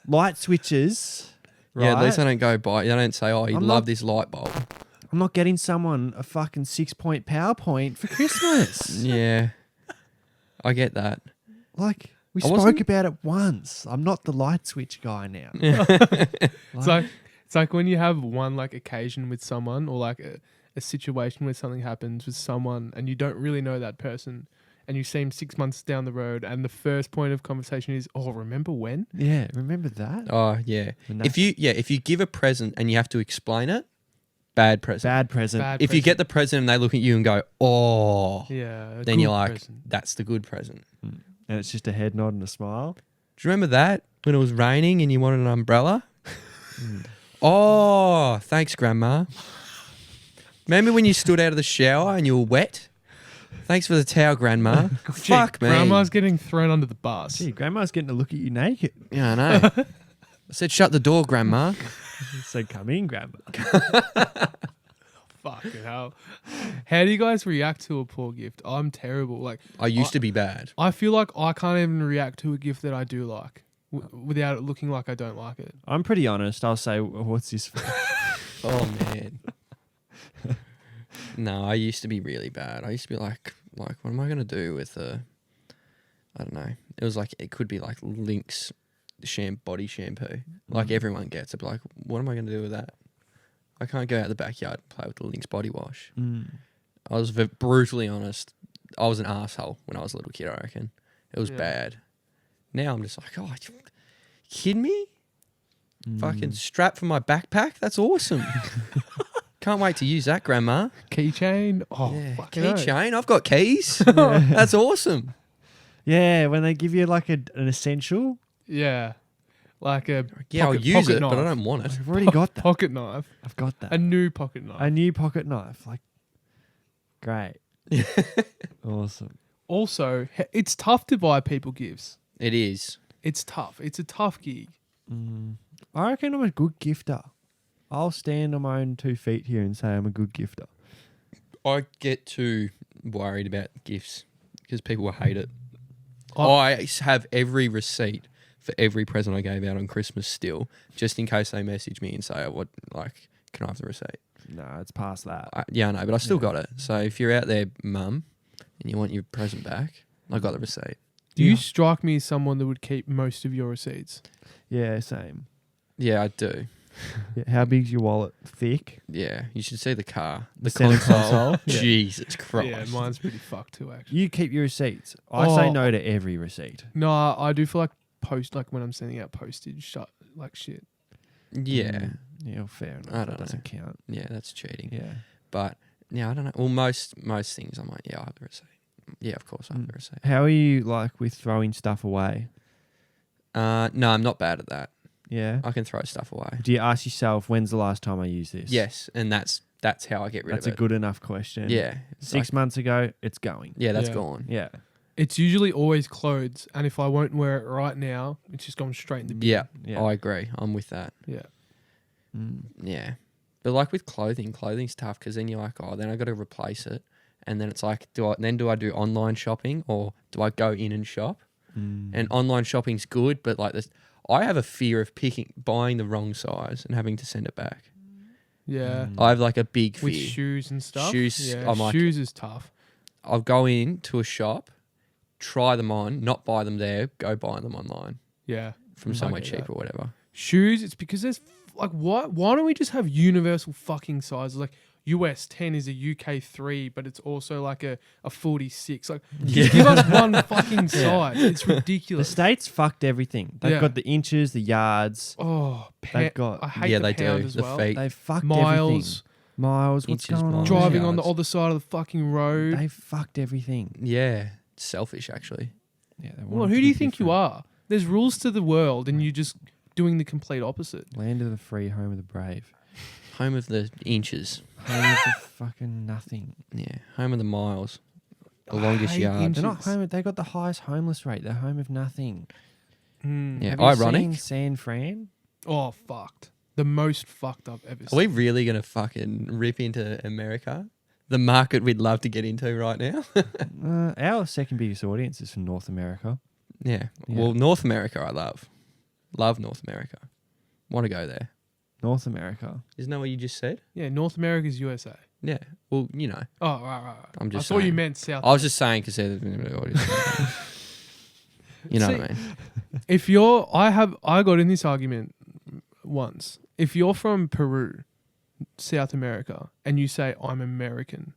light switches, right, Yeah, at least I don't go buy. I don't say, "Oh, you I'm love not- this light bulb." I'm not getting someone a fucking 6-point PowerPoint for Christmas. Yeah, I get that. Like, we I spoke wasn't- about it once. I'm not the light switch guy now. It's like It's like when you have one like occasion with someone or like a situation where something happens with someone and you don't really know that person and you see him 6 months down the road and the first point of conversation is, oh, remember when? Yeah, remember that? Oh yeah. And If you give a present and you have to explain it, bad present. bad present. Bad If you get present. the present and they look at you and go, oh, Yeah. a then you're good like, present. that's the good present. And it's just a head nod and a smile. Do you remember that when it was raining and you wanted an umbrella? Oh, thanks, Grandma. Remember when you stood out of the shower and you were wet? Thanks for the towel, Grandma. Gee, Fuck me. Grandma's getting thrown under the bus. Gee, Grandma's getting to look at you naked. Yeah, I know. I said, shut the door, Grandma. So come in, Grandma. Fucking hell. How do you guys react to a poor gift? I'm terrible. Like, I used to be bad. I feel like I can't even react to a gift that I do like without it looking like I don't like it. I'm pretty honest. I'll say, what's this for? Oh, man. No, I used to be really bad. I used to be like, what am I going to do with I don't know. It was like, it could be like Lynx body shampoo. Like everyone gets. I'd be like, what am I going to do with that? I can't go out the backyard and play with the Lynx body wash. I was brutally honest. I was an asshole when I was a little kid, I reckon. It was Yeah. bad. Now I'm just like, oh, you kidding me? Fucking strap for my backpack? That's awesome. Can't wait to use that, Grandma. Keychain? Oh, Yeah. fucking hell. Keychain? I've got keys. That's awesome. Yeah, when they give you like an essential. Yeah. Like a Yeah, I'll pocket- use pocket it, but I knife. don't want it. I've already got that. Pocket knife. I've got that. A new pocket knife. A new pocket knife. Like, great. Awesome. Also, it's tough to buy people gifts. It is. It's tough. It's a tough gig. I reckon I'm a good gifter. I'll stand on my own 2 feet here and say I'm a good gifter. I get too worried about gifts because people will hate it. Oh. I have every receipt for every present I gave out on Christmas still, just in case they message me and say, can I have the receipt? No, it's past that. Yeah, I know, but I still got it. So if you're out there, Mum, and you want your present back, I got the receipt. Do you Yeah. strike me as someone that would keep most of your receipts? Yeah, same. Yeah, I do. Yeah, how big's your wallet? Thick? Yeah, you should see the car. The center console. console? Yeah. Jesus Christ. Yeah, mine's pretty fucked too, actually. You keep your receipts. I say Oh. no to every receipt. No, I do feel like when I'm sending out postage, like shit. Yeah. Yeah, fair enough. I don't that doesn't count. Yeah, that's cheating. Yeah. But yeah, I don't know. Well, most things I'm like, yeah, I have the receipt. Yeah, of course I have the receipt. How are you like with throwing stuff away? No, I'm not bad at that. Yeah. I can throw stuff away. Do you ask yourself, when's the last time I used this? Yes, and that's how I get rid That's of a it. good enough question. Yeah. It's 6 like- months ago, it's going. Yeah, that's Yeah. gone. Yeah. It's usually always clothes, and if I won't wear it right now, it's just going straight in the bin. Yeah, Yeah. I agree. I'm with that. Yeah. Yeah. But like with clothing's tough because then you're like, oh, then I got to replace it. And then it's like, do I do online shopping or do I go in and shop? And online shopping's good, but like this, I have a fear of buying the wrong size and having to send it back. Yeah. I have like a big fear. With shoes and stuff. Shoes, Yeah, I'm like- shoes is tough. I'll go into a shop, try them on, not buy them there, go buy them online Yeah. from I somewhere get cheap that. or whatever. Shoes, it's because there's like why don't we just have universal fucking sizes? Like US 10 is a UK 3, but it's also like a 46. Like just give us one fucking size. It's The ridiculous. States fucked everything. They've Yeah. got the inches, the yards. Oh, They've got- I hate Yeah, the they pound do. as The well. feet. They fucked Miles, everything. Miles, what's Inches, going on? miles. driving on the yards. other side of the fucking road. They fucked everything. Yeah. It's selfish, actually. Yeah, they Well, want who it to do you be think you different. are? There's rules to the world, and you're just doing the complete opposite. Land of the free, home of the brave. Home of the inches. Home of the fucking nothing. Yeah. Home of the miles. The I longest hate yard. They're not Inches. home. They got the highest homeless rate. They're home of nothing. Mm. Yeah. Have you Ironic. seen San Fran? Oh, fucked. The most fucked I've ever Are seen. we really going to fucking rip into America? The market we'd love to get into right now? Our second biggest audience is from North America. Yeah. Yeah. Well, North America I love. Love North America. Want to go there. North America. Isn't that what you just said? Yeah, North America's USA. Yeah. Well, you know. Oh, right. I'm just I thought you saying. meant South. I was just saying because they're the audience. You know what I mean? If I got in this argument once. if you're from Peru, South America, and you say I'm American,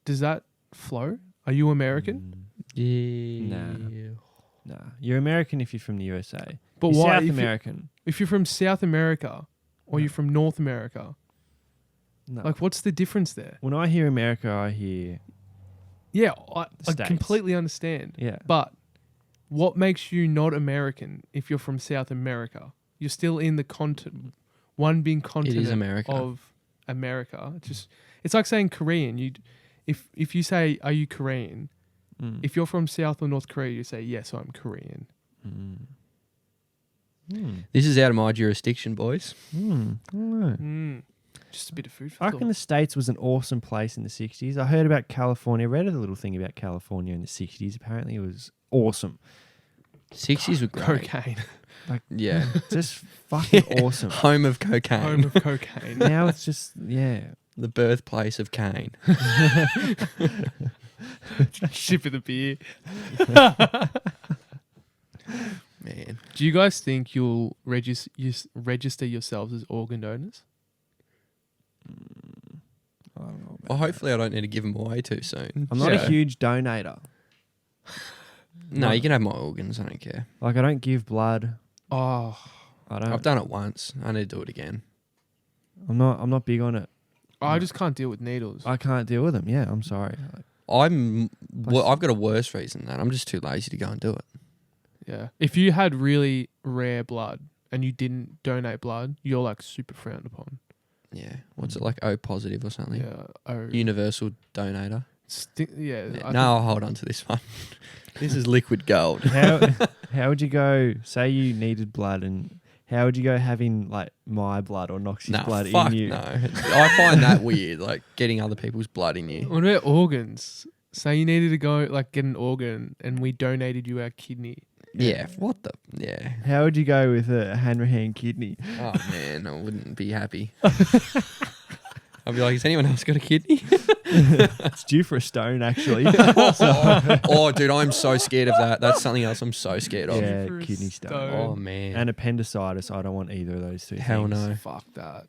does that flow? Are you American? Yeah. Nah, you're American if you're from the USA. But You're why? South If American? you're from South America or No. you're from North America, No. like what's the difference there? When I hear America, I hear Yeah, I States. completely understand. yeah. But what makes you not American if you're from South America? You're still in the one big continent America. of America. It's like saying Korean. If you say, "Are you Korean?" Mm. If you're from South or North Korea, you say, "Yes, I'm Korean." Mm. Mm. This is out of my jurisdiction, boys. Mm. I don't know. Just a bit of food for I thought. reckon the States was an awesome place in the 60s. I heard about California. I read a little thing about California in the 60s. Apparently it was awesome. 60s were great. Cocaine. Yeah. Just fucking awesome. Home of cocaine. Home of cocaine. Now it's just, yeah. The birthplace of Cain. Ship of the beer. Man. Do you guys think you'll register yourselves as organ donors? I don't know about Well, that. hopefully I don't need to give them away too soon. I'm not Yeah. a huge donator. No, you can have my organs. I don't care. Like, I don't give blood. Oh, I don't. I've done it once. I need to do it again. I'm not big on it. I just can't deal with needles. I can't deal with them. Yeah, I'm sorry. I've got a worse reason than that. I'm just too lazy to go and do it. Yeah. If you had really rare blood and you didn't donate blood, you're like super frowned upon. Yeah. What's it like? O positive or something? Yeah. Oh. Universal donator. Yeah. Yeah. I No, I'll hold on to this one. This is liquid gold. How would you go? Say you needed blood, and how would you go having like my blood or Noxie's Nah, blood fuck in you? no. I find that weird, like getting other people's blood in you. What about organs? Say you needed to go like get an organ and we donated you our kidney. Yeah. What the? Yeah. How would you go with a hand kidney? Oh man, I wouldn't be happy. I'd be like, has anyone else got a kidney? It's due for a stone, actually. Oh, dude, I'm so scared of that. That's something else I'm so scared of. Yeah, For a kidney stone. Oh man. And appendicitis. I don't want either of those two. Hell things. no. Fuck that.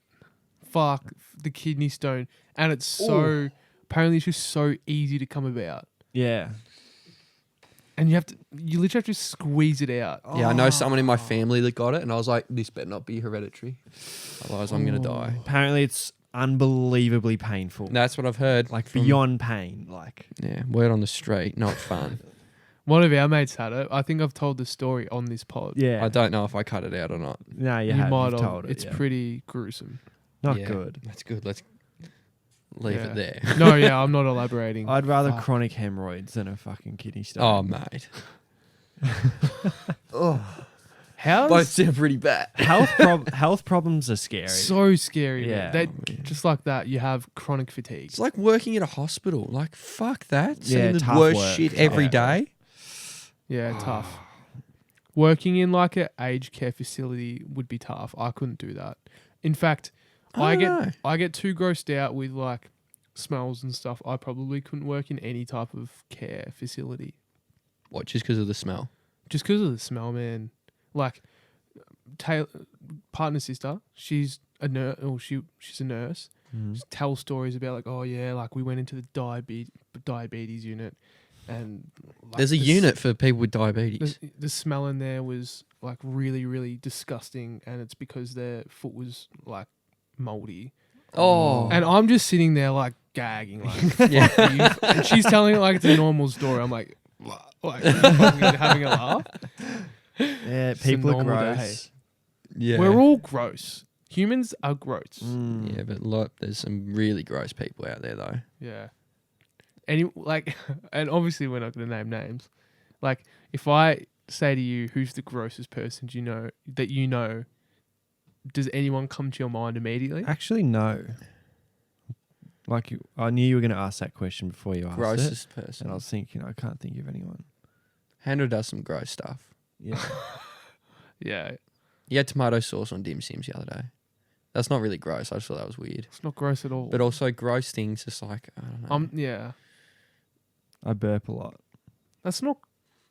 Fuck the kidney stone. And it's so apparently it's just so easy to come about. Yeah. And you literally have to squeeze it out. Yeah, I know someone in my family that got it, and I was like, this better not be hereditary. Otherwise, I'm going to die. Apparently, it's unbelievably painful. That's what I've heard. Like from- beyond pain. Like Yeah, word on the street, not fun. One of our mates had it. I think I've told the story on this pod. yeah. I don't know if I cut it out or not. No, you You have. might You've have. told it. It's yeah. pretty gruesome. not Yeah, good. That's good. Let's leave Yeah. it there. No, yeah, I'm not elaborating. I'd rather Fuck. chronic hemorrhoids than a fucking kidney stone. Oh, mate. How Both sound pretty bad. Health problems are scary. so scary. Yeah. Yeah. Just like that, you have chronic fatigue. It's like working at a hospital. Like, fuck that. Yeah, Seeing the tough worst work. shit every Yeah. day. Yeah, tough. Working in like a aged care facility would be tough. I couldn't do that. In fact, I don't know. get too grossed out with like smells and stuff. I probably couldn't work in any type of care facility What, just because of the smell? just because of the smell, man. Like partner sister, she's a nurse. Or she's a nurse. Mm. Just tell stories about like, oh yeah, like we went into the diabetes unit, and like, There's a the s- unit for people with diabetes. The smell in there was like really, really disgusting, and it's because their foot was like moldy. Oh. And I'm just sitting there like gagging, like, Yeah. fuck you. And she's telling it like it's a normal story. I'm like fucking having a laugh. Yeah, It's a people are normal gross. Yeah. We're all gross. Humans are gross. Mm. Yeah, but look, there's some really gross people out there, though. Yeah. And and obviously we're not going to name names. Like, if I say to you, who's the grossest person do you know, does anyone come to your mind immediately? Actually, no. Like I knew you were going to ask that question before you asked it, Grossest and person. I was thinking I can't think of anyone. Hannah does some gross stuff. Yeah. Yeah. He had tomato sauce on dim sims the other day. That's not really gross. I just thought that was weird. It's not gross at all. But also gross things, just like, I don't know. Yeah. I burp a lot. That's not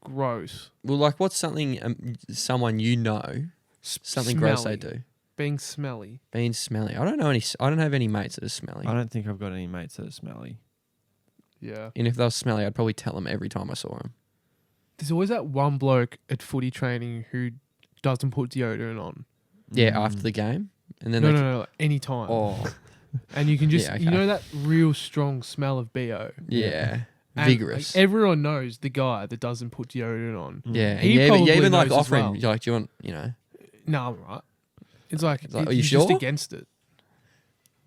gross. Well, like, what's something someone you know, something gross they Smelly. do? Being smelly. Being smelly. I don't have any mates that are smelly. I don't think I've got any mates that are smelly. Yeah. And if they were smelly, I'd probably tell them every time I saw them. There's always that one bloke at footy training who doesn't put deodorant on. Yeah, after the game. And then No, any time. Oh, And you can just, Yeah, okay. you know that real strong smell of BO? yeah. And, Vigorous. like, everyone knows the guy that doesn't put deodorant on. Yeah, and He you probably even like knows as offering, well. you're like, do you want, you know? No, I'm right. It's like, Are you he's just sure? against it.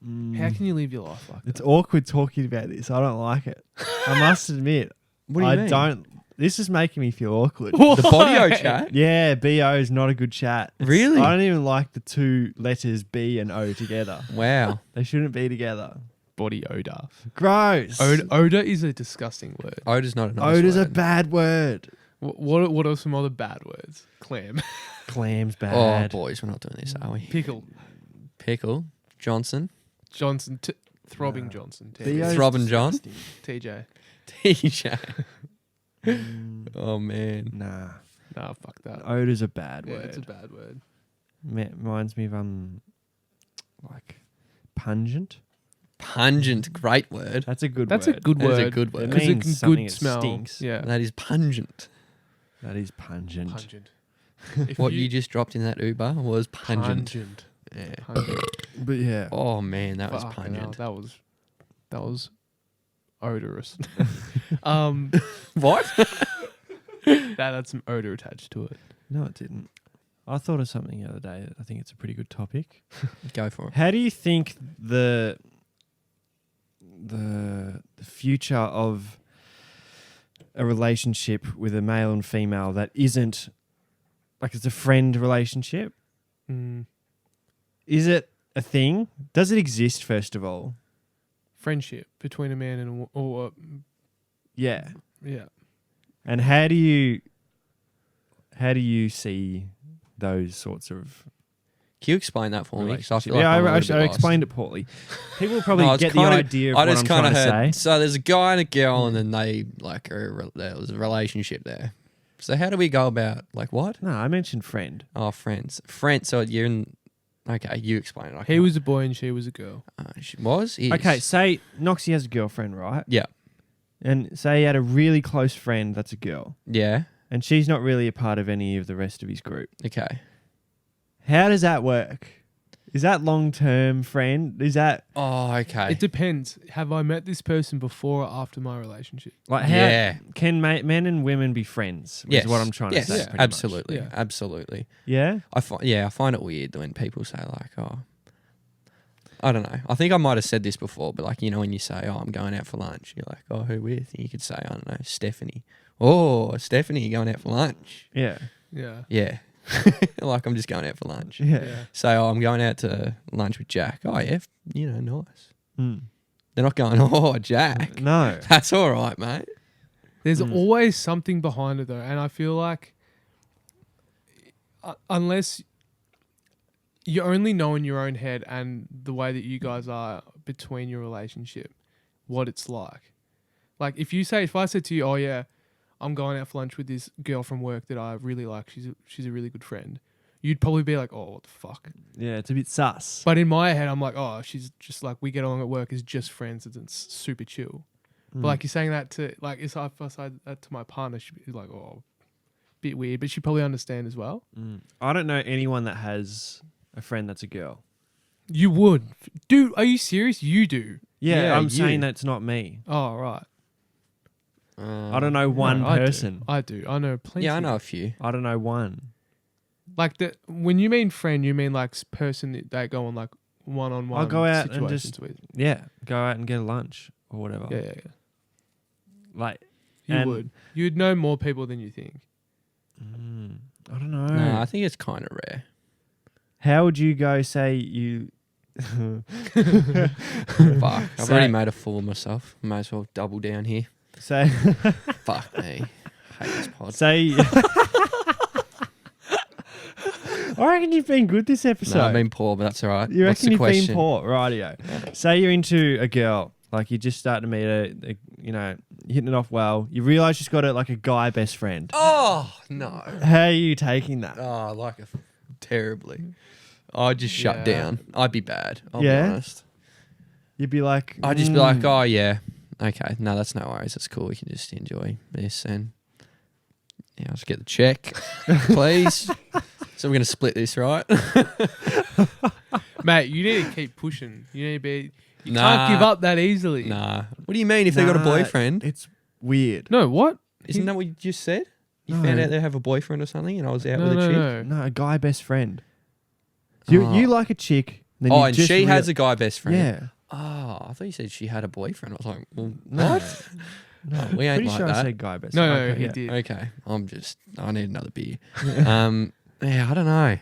Mm. How can you live your life like It's that? awkward talking about this. I don't like it. I must admit. What do you I mean? don't. This is making me feel awkward. The Bodio chat? Yeah, BO is not a good chat. Really? I don't even like the two letters B and O together. Wow. They shouldn't be together. Body odor. Gross. Odor is a disgusting word. Odor's not a nice Odor's a word. bad word. What are some other bad words? Clam. Clam's Oh, bad. boys, we're not doing this, are we? Pickle. Pickle. Johnson. Johnson. Throbbing No. Johnson. BO TJ. is Throbbing John? disgusting. TJ. TJ. Mm, Oh, man. nah. Nah, fuck that. Odor's a bad Yeah, word. it's a bad word. Reminds me of like pungent. Pungent. Great word. That's a good That's word. a good That is word. a good word. It Because it means can something good that smell. stinks. Yeah. That is pungent. That is pungent. Pungent. If What you just dropped in that Uber was pungent. Pungent. Yeah. Pungent. But yeah. Oh, man, that was Fucking hell, pungent. that was odorous. What? that had some odor attached to it. No, it didn't. I thought of something the other day. I think it's a pretty good topic. Go for it. How do you think the future of a relationship with a male and female that isn't like it's a friend relationship? Mm. Is it a thing? Does it exist first of all? Friendship between a man and a or Yeah. yeah. And how do you see those sorts of Can you explain that for me? 'Cause I relationships? feel like Yeah, I'm a I little bit explained lost. it poorly. People will probably No, it's get the kinda- idea of I what just I'm kind trying of to heard. say. So there's a guy and a girl, and then they like there was a relationship there. So how do we go about like what? No, I mentioned friend. Oh, friends. So you're in. Okay, you explain it. I He was a boy and she was a girl. She was. Is. Okay, say Noxie has a girlfriend, right? Yeah. And say he had a really close friend that's a girl, Yeah. and she's not really a part of any of the rest of his group. Okay. How does that work? Is that long-term friend? Is that Oh, okay. It depends. Have I met this person before or after my relationship? like how Yeah. can men and women be friends? Yes. Is what I'm trying yes. to say. Yeah. pretty much. Absolutely. Yeah. Absolutely. Yeah. I find it weird when people say like, oh, I don't know. I think I might have said this before, but like, you know, when you say, oh, I'm going out for lunch, you're like, oh, who with? And you could say, I don't know, Stephanie. Oh, Stephanie, you're going out for lunch. Yeah. Yeah. Yeah. Like I'm just going out for lunch. Yeah. Yeah. Say, oh, I'm going out to lunch with Jack. Oh, yeah, you know, nice. Mm. They're not going, oh, Jack. No. That's all right, mate. There's Mm. always something behind it though, and I feel like unless you only know in your own head and the way that you guys are between your relationship, what it's like. Like if I said to you, oh yeah, I'm going out for lunch with this girl from work that I really like. She's a really good friend. You'd probably be like, oh, what the fuck? Yeah, it's a bit sus. But in my head, I'm like, oh, she's just like, we get along at work as just friends and it's super chill. Mm. But like you're saying that to, like, if I said that to my partner, she'd be like, oh, bit weird. But she'd probably understand as well. I don't know anyone that has a friend that's a girl. You would. Dude, are you serious? You do. Yeah, Yeah, I'm you. saying that's not me. Oh, right. I don't know one No, I do. person. I do. I know plenty. Yeah, I know a few. I don't know one. Like, when you mean friend, you mean like person that they go on like one-on-one I'll go out and situations just- with. Yeah, go out and get a lunch or whatever. Yeah. Like, You And- would. You'd know more people than you think. I don't know. No, I think it's kind of rare. How would you go say you... Fuck. I've Say- already made a fool of myself. May as well double down here. say... Fuck me. Hate this pod. say... I reckon you've been good this episode. No, I've been poor, but that's all right. You What's reckon the you've question? been poor? Rightio. Say you're into a girl, like you just start to meet her, you know, hitting it off well. You realise she's got a guy best friend. Oh, no. How are you taking that? Oh, I like it terribly. I'd just shut Yeah. down. I'd be bad. I'll Yeah? be honest. You'd be like, I'd just be like, oh yeah, okay, no, that's no worries. That's cool. We can just enjoy this and yeah, I'll just get the check, please. So we're gonna split this, right? Mate, you need to keep pushing. You need to be. You Nah. can't give up that easily. Nah. What do you mean if they got a Nah, boyfriend? It's weird. No, what? Isn't that what you just said? You No. found out they have a boyfriend or something, and I was out No, with a no, chick. no. No, a guy best friend. You Oh. you like a chick. Then Oh, you and just she has a guy best friend. Yeah. Oh, I thought you said she had a boyfriend. I was like, well, No. what? No, Oh, we ain't pretty like sure that. I said guy best No, friend. no, Okay, he yeah. did. Okay, I need another beer. Yeah, I don't know.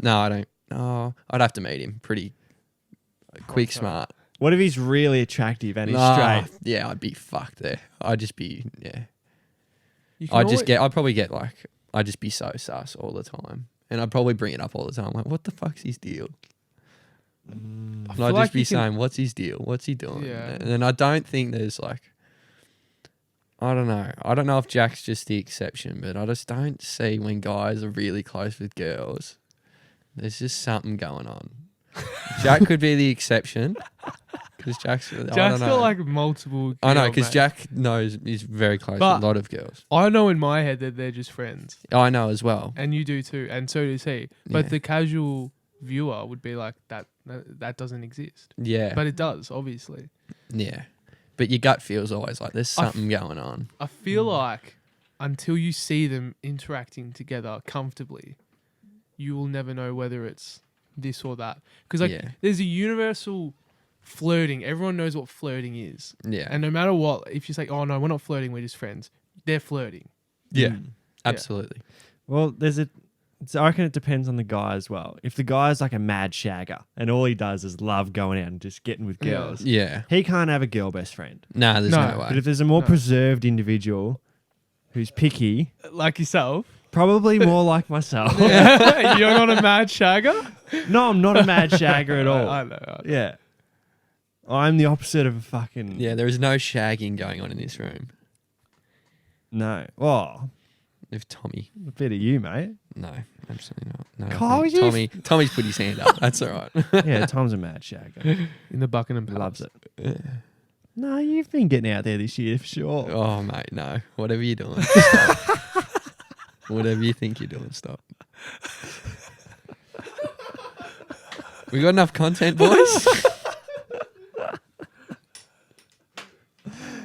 No, I don't. Oh, I'd have to meet him. Pretty quick, so. smart. What if he's really attractive and he's Nah, straight? yeah, I'd be fucked there. I'd just be, yeah. You can I'd probably get like, I'd just be so sus all the time. And I'd probably bring it up all the time. Like, what the fuck's his deal? And feel I'd just like be you can- saying, what's his deal? What's he doing? Yeah. And I don't think there's like, I don't know. I don't know if Jack's just the exception, but I just don't see when guys are really close with girls. There's just something going on. Jack could be the exception. Because Jack's I don't Jack's know. got like multiple. I know, girl because mates. Jack knows he's very close But- with a lot of girls. I know in my head that they're just friends, I know as well. and you do too, and so does he. But Yeah. the casual viewer would be like, that doesn't exist, Yeah. but it does, obviously. Yeah. But your gut feels always like there's something going on. I feel like until you see them interacting together comfortably, you will never know whether it's this or that. Because like, Yeah. there's a universal flirting. Everyone knows what flirting is, Yeah. and no matter what, if you say, "Oh no, we're not flirting, we're just friends," they're flirting. yeah. Mm. Absolutely. Well, I reckon it depends on the guy as well. If the guy's like a mad shagger and all he does is love going out and just getting with Yeah. girls, Yeah. he can't have a girl best friend. Nah, there's No. no way. But if there's a more No. preserved individual who's picky, Like yourself. probably more like myself. You're not a mad shagger? No, I'm not a mad shagger at all. I know. Yeah. I'm the opposite of a fucking... Yeah, there is no shagging going on in this room. No. Oh, If Tommy. a bit of you, mate. No, absolutely not. No, I Kyle, think you- Tommy's put his hand up. That's all right. Yeah, Tom's a mad shagger. In the Buckingham He Palace. loves it. No, you've been getting out there this year for sure. Oh, mate, no. Whatever you're doing, stop. Whatever you think you're doing, stop. We got enough content, boys?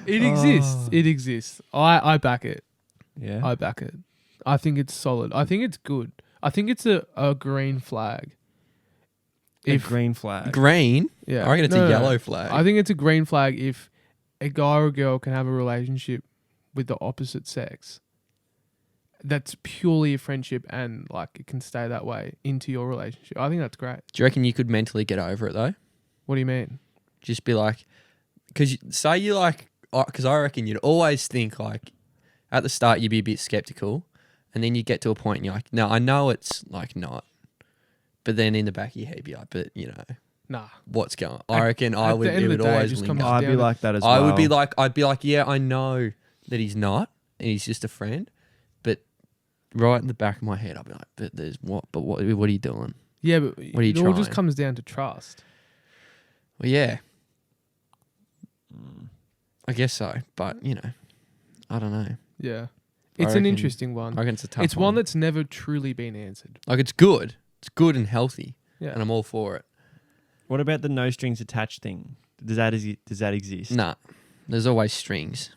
It exists. It exists. I back it. Yeah. I back it. I think it's solid. I think it's good. I think it's a green flag. A green flag. Green? Yeah. I reckon it's No, a no, no. yellow flag. I think it's a green flag if a guy or a girl can have a relationship with the opposite sex. That's purely a friendship and like it can stay that way into your relationship. I think that's great. Do you reckon you could mentally get over it, though? What do you mean? Just be like, because say you like, because I reckon you'd always think like, at the start you'd be a bit skeptical, and then you get to a point and you're like, no, I know it's like not, but then in the back of your head you'd be like, but you know, Nah. what's going? I reckon I at would. the end It of would the day, it always just linger. comes I'd down be to- like that as well. I would be like, I'd be like, yeah, I know that he's not, and he's just a friend, but right in the back of my head, I'll be like, but there's what? But what are you doing? Yeah, but are you it all just trying? comes down to trust. Well, yeah, I guess so, but you know, I don't know. Yeah. I It's an reckon- interesting one. I reckon it's a tough It's one that's never truly been answered. like it's good. It's good and healthy, Yeah. and I'm all for it. What about the no strings attached thing? Does that exist? Nah, there's always strings.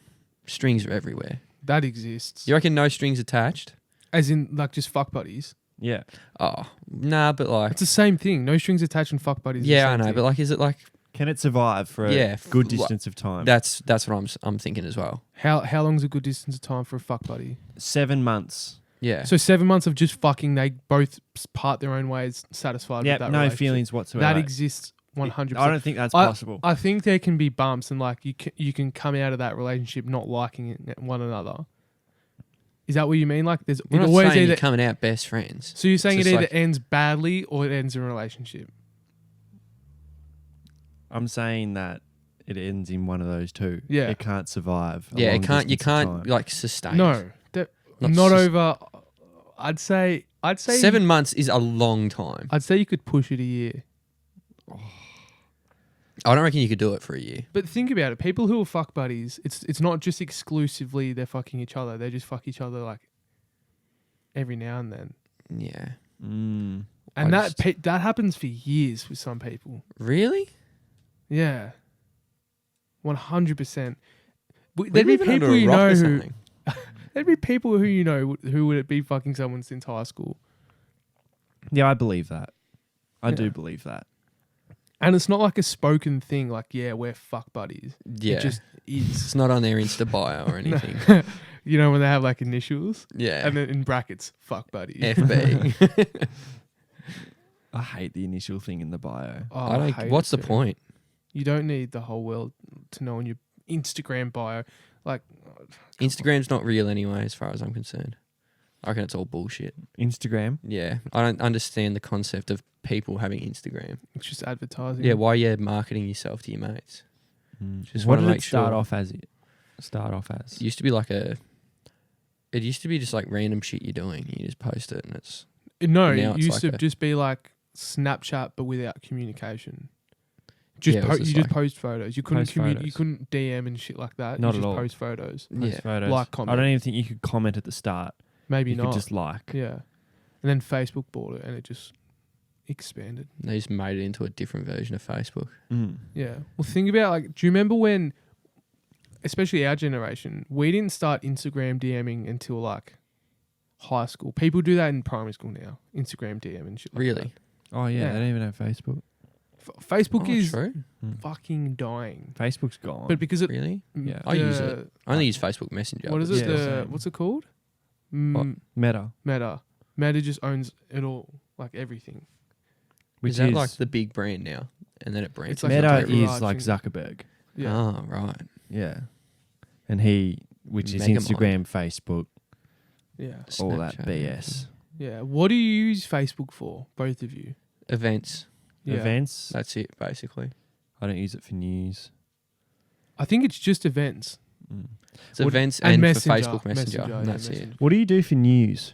Strings are everywhere. That exists. You reckon no strings attached? As in like just fuck buddies. Yeah. Oh, nah, but like, It's the same thing. No strings attached and fuck buddies. yeah, I know, but like, is it like Can it survive for a Yeah, good like- distance of time? that's what I'm thinking as well. how long's a good distance of time for a fuck buddy? 7 months. Yeah. So 7 months of just fucking, they both part their own ways, satisfied Yeah, with that no relationship. feelings whatsoever. That exists 100%. I don't think that's possible. I think there can be bumps and like you can come out of that relationship not liking one another. Is that what you mean? Like there's We're it not always saying either. you're coming out best friends. So you're saying It's it just either like- ends badly or it ends in a relationship. I'm saying that it ends in one of those two. Yeah. It can't survive. Yeah, a it long can't. You distance of can't time. like sustain. it. No, Not not sus- over. I'd say I'd say 7 months is a long time. I'd say you could push it a year. I don't reckon you could do it for a year. But think about it. People who are fuck buddies, it's not just exclusively they're fucking each other. They just fuck each other like every now and then. Yeah. Mm. And I that happens for years with some people. Really? Yeah. 100%. There'd We're be living under people a you rock know or who something. there'd be people who you know who would be fucking someone since high school. Yeah, I believe that. I Yeah. do believe that. And it's not like a spoken thing like, yeah, we're fuck buddies. Yeah. It just is. It's not on their Insta bio or anything. You know when they have like initials Yeah. and then in brackets, fuck buddy. FB. I hate the initial thing in the bio. Oh, I don't. hate What's it the too. point? You don't need the whole world to know on your Instagram bio. Like, Instagram's not real anyway, as far as I'm concerned. I reckon it's all bullshit. Instagram. Yeah. I don't understand the concept of people having Instagram. it's just advertising. Yeah. Why are you marketing yourself to your mates? Just What wanna did make it start sure. off as? It used to be like It used to be just like random shit you're doing. You just post it and it's. No, Now it it's used like to a- just be like Snapchat, but without communication. Just Yeah, it was you just just like- post photos. You couldn't Post photos. You couldn't DM and shit like that. Not you at just all. post photos. Post Yeah. photos. Like, I comment. don't even think you could comment at the start. Maybe You not. could just like. Yeah. And then Facebook bought it and it just expanded. They just made it into a different version of Facebook. Mm. Yeah. Well, think about like, do you remember when, especially our generation, we didn't start Instagram DMing until like high school. People do that in primary school now. Instagram DM and shit. Like Really? Oh yeah, Yeah. they don't even have Facebook. Facebook Oh, is true. fucking dying. Facebook's gone. But because it, Really? Yeah. I use the- it. I only use Facebook Messenger. What is but it? still. Yeah, same. What's it called? What? Meta, Meta. Meta just owns it all, like everything. which Is that like the big brand now? And then it brands. It's like Meta a very is like large Zuckerberg. Yeah. Oh, right. Yeah, and which is Megamind. Instagram, Facebook, Yeah. all that Snapchat. BS. Yeah. What do you use Facebook for, both of you? Events. Yeah. Events. That's it, basically. I don't use it for news. I think it's just events. Mm. It's What- events and and, Messenger. for Facebook Messenger. Messenger, and yeah, that's it. Messenger. What do you do for news?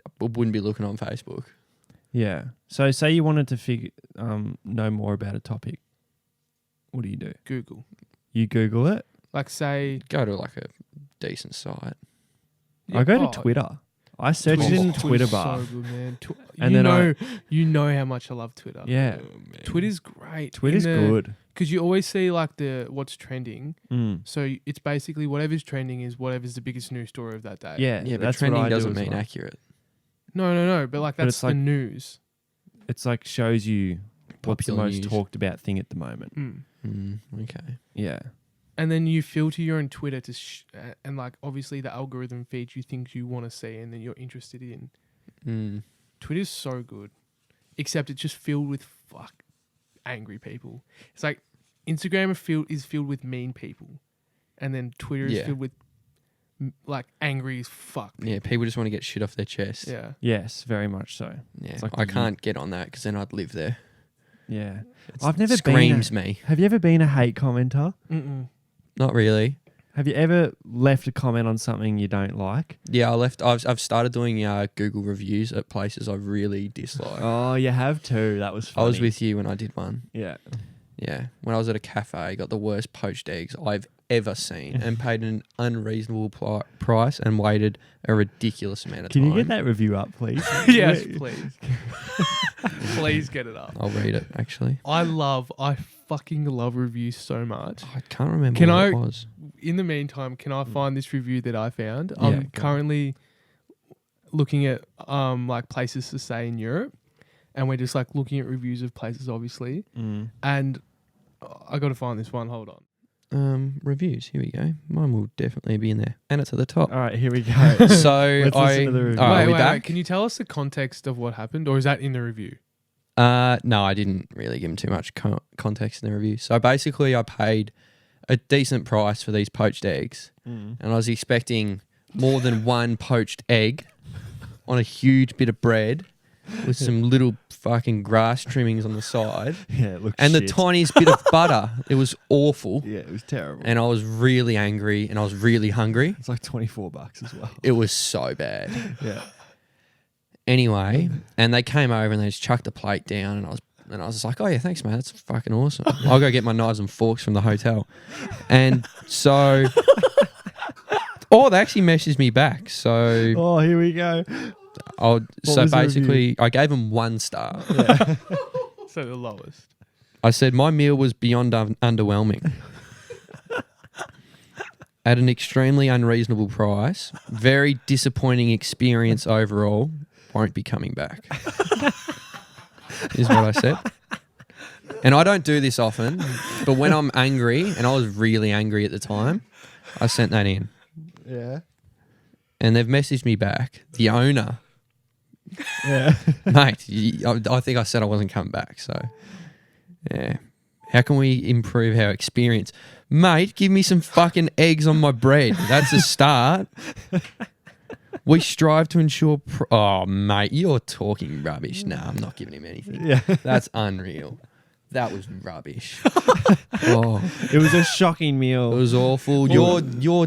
I wouldn't be looking on Facebook. Yeah. So say you wanted to know more about a topic. What do? Google. You Google it. Like say. Go to like a decent site. I go oh, to Twitter. I search it Twitter's- in the Twitter Twitter's bar. So good, man. And you then you know how much I love Twitter. Yeah. Twitter's great. Twitter's good. Because you always see like what's trending. Mm. So it's basically whatever's trending is whatever's the biggest news story of that day. Yeah, Yeah, but that's trending what I do doesn't as mean well. accurate. No. But like But that's it's the like- news. It's like shows you what's the Popular most news. talked about thing at the moment. Okay. Yeah. And then you filter your own Twitter to and like obviously the algorithm feeds you things you want to see and then you're interested in. Twitter's so good, except it's just filled with angry people. It's like Instagram is filled with mean people, and then Twitter is Yeah. filled with like angry as fuck. Yeah, people just want to get shit off their chest. Yeah. Yes, very much so. Yeah, It's like I the can't get on that because then I'd live there. Yeah. It's- I've never screams been. me. Have you ever been a hate commenter? Mm-mm. Not really. Have you ever left a comment on something you don't like? Yeah, I've started doing Google reviews at places I really dislike. Oh, you have too. That was funny. I was with you when I did one. Yeah. Yeah, when I was at a cafe, got the worst poached eggs I've ever seen, and paid an unreasonable price and waited a ridiculous amount of Can time. you get that review up, please? Yes, please. Please get it up. I'll read it. Actually, I fucking love reviews so much. I can't remember Can what I- it was. In the meantime, can I find this review that I found? Yeah, I'm go. currently looking at like places to stay in Europe, and we're just like looking at reviews of places, obviously. Mm. And I got to find this one. Hold on. Reviews. Here we go. Mine will definitely be in there, and it's at the top. All right, here we go. So Let's listen to the review. All right, are we wait, back? Can you tell us the context of what happened, or is that in the review? No, I didn't really give him too much context in the review. So basically, I paid a decent price for these poached eggs, Mm. and I was expecting more than one poached egg on a huge bit of bread with some little fucking grass trimmings on the side, Yeah, it looks and the shit. tiniest bit of butter. It was awful, Yeah, it was terrible. and I was really angry, and I was really hungry. It's like $24 as well. It was so bad. Yeah. Anyway, and they came over and they just chucked the plate down, and I was just like, oh yeah, thanks, mate. That's fucking awesome. I'll go get my knives and forks from the hotel. And so, they actually messaged me back. So, Here we go. so was the basically, I gave them 1 star. Yeah. So the lowest. I said my meal was beyond underwhelming. At an extremely unreasonable price. Very disappointing experience overall. Won't be coming back. Is what I said. And I don't do this often, but when I'm angry, and I was really angry at the time, I sent that in. Yeah. And they've messaged me back. The owner. Yeah. Mate, I think I said I wasn't coming back. So, yeah. How can we improve our experience? Mate, give me some fucking eggs on my bread. That's a start. We strive to ensure... oh, mate, you're talking rubbish. Nah, I'm not giving him anything. Yeah. That's unreal. That was rubbish. Oh, It was a shocking it meal. was awful. Your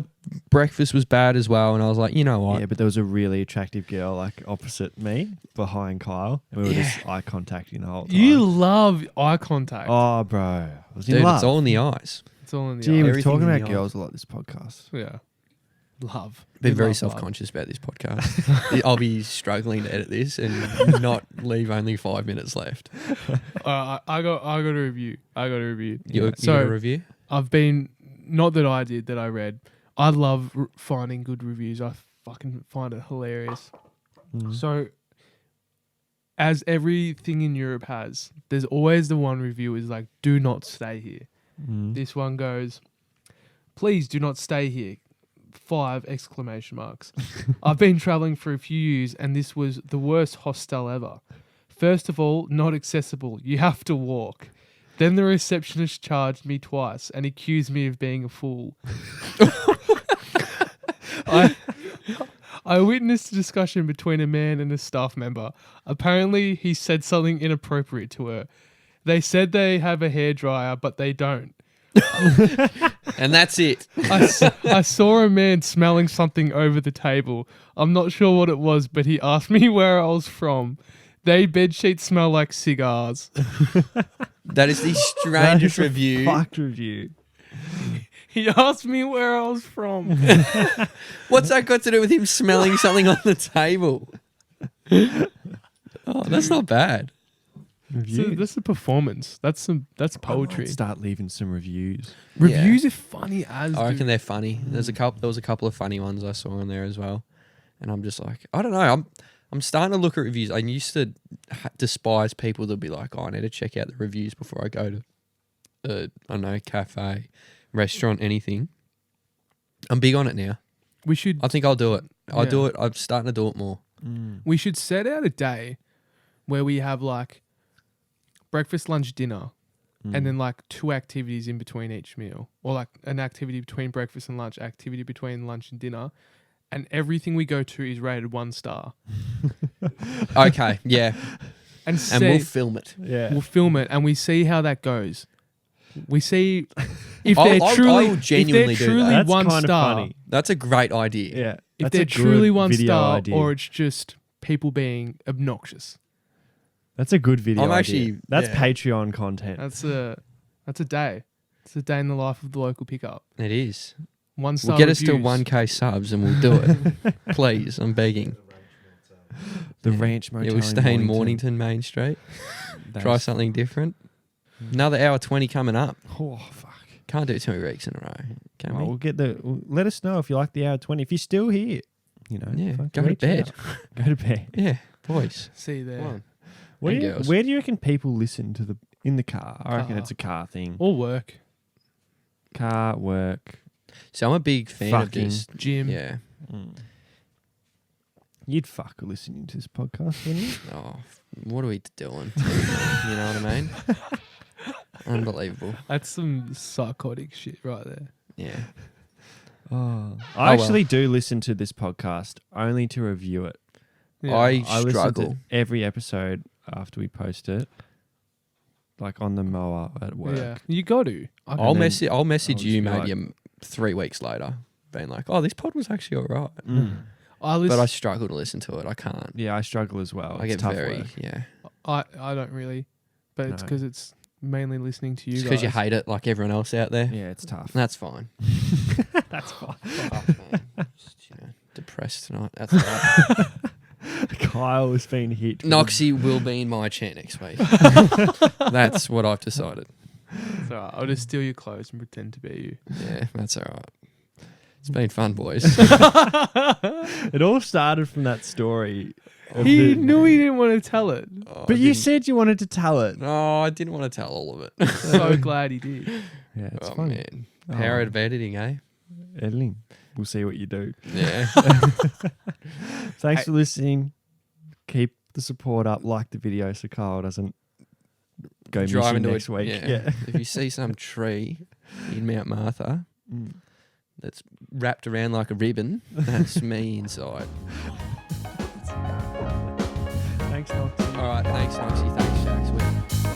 breakfast was bad as well. And I was like, you know what? Yeah, but there was a really attractive girl like opposite me, behind Kyle, and we were just eye contacting the whole time. You love eye contact. Oh, bro. I was in Dude, love. it's all in the eyes. It's all in the Gee, eye. we're Everything's talking in the about eye. girls a lot this podcast. Yeah. Love. Been We very love love. self-conscious about this podcast. I'll be struggling to edit this and not leave only 5 minutes left. I got a review. You got So- a review? I've been, not that I did, that I read. I love finding good reviews. I fucking find it hilarious. Mm. So, as everything in Europe has, there's always the one review is like, do not stay here. Mm. This one goes, please do not stay here. 5 exclamation marks. I've been traveling for a few years and this was the worst hostel ever. First of all, not accessible. You have to walk. Then the receptionist charged me twice and accused me of being a fool. I witnessed a discussion between a man and a staff member. Apparently, he said something inappropriate to her. They said they have a hairdryer, but they don't. And that's it. I saw a man smelling something over the table. I'm not sure what it was, but he asked me where I was from. They bedsheets smell like cigars. That is the That strangest is a review. fucked review. He asked me where I was from. What's that got to do with him smelling something on the table? Oh, that's not bad. So Reviews. that's a performance. That's I might poetry. start leaving some reviews. Reviews are funny as. I reckon dude. they're funny. There was a couple of funny ones I saw on there as well, and I'm just like, I don't know. I'm starting to look at reviews. I used to despise people that'd be like, oh, I need to check out the reviews before I go to, I don't know, cafe, restaurant, anything. I'm big on it now. We should I think I'll do it. I'll Yeah. do it. I'm starting to do it more. we should set out a day where we have like breakfast, lunch, dinner, and then like 2 activities in between each meal, or like an activity between breakfast and lunch, activity between lunch and dinner, and everything we go to is rated 1 star. Okay, yeah, And and we'll film it. Yeah. we'll film it and we see how that goes. We see if I they're will truly, genuinely if do they're truly that. That's 1 kind of star, funny. That's a great idea. Yeah. if That's they're a good truly 1 video star, idea. or it's just people being obnoxious. That's a good video. I'm idea. actually- That's yeah. Patreon content. That's a day. It's a day in the life of the local pickup. It is. 1 star. Well, get us to reviews. 1K subs and we'll do it. Please, I'm begging. The Yeah. Ranch Motel. Yeah, we'll stay in Mornington Main Street. Try something different. Another hour 20 coming up. Oh fuck! Can't do 2 weeks in a row, can Well, we? we'll get let us know if you like the hour 20. If you're still here, you know. Yeah, fucking go to reach bed. out. Go to bed. Yeah, boys. See you there. Come on. Where And do, you, girls. where do you reckon people listen to in the car? I reckon Car. it's a car thing. Or work, Car, work. So I'm a big fan Fucking. of just, gym. yeah. You'd fuck listening to this podcast, wouldn't you? Oh, what are we doing? You know what I mean? Unbelievable. That's some psychotic shit right there. Yeah. I well. actually do listen to this podcast only to review it. Yeah. I listen to struggle. every episode after we post it, like on the mower at work. Yeah, you got to. I'll then message I'll you just be maybe like- 3 weeks later, being like, "Oh, this pod was actually all right." Mm. I but I listen. struggle to listen to it. I can't. Yeah, I struggle as well. I It's get tough very work. I don't really, but it's No. because it's mainly listening to you It's guys. because you hate it like everyone else out there. Yeah, it's tough. That's fine. That's fine. Fuck, man. Just, depressed tonight. That's all right. Kyle has been hit. with Noxie will be in my chair next week. That's what I've decided. It's all right. I'll just steal your clothes and pretend to be you. Yeah, that's all right. It's been fun, boys. It all started from that story. of He the- knew he didn't want to tell it. Oh, But I you didn't- said you wanted to tell it. No, I didn't want to tell all of it. So glad he did. Yeah, it's Oh, funny. man. Power of editing, eh? Editing. We'll see what you do. Yeah. Thanks for listening. Keep the support up. Like the video so Kyle doesn't go Drive missing into next it. week. Yeah. If you see some tree in Mount Martha Mm. that's wrapped around like a ribbon, that's me inside. Thanks, Noxie. All right. Thanks, Noxie. Thanks, Jax.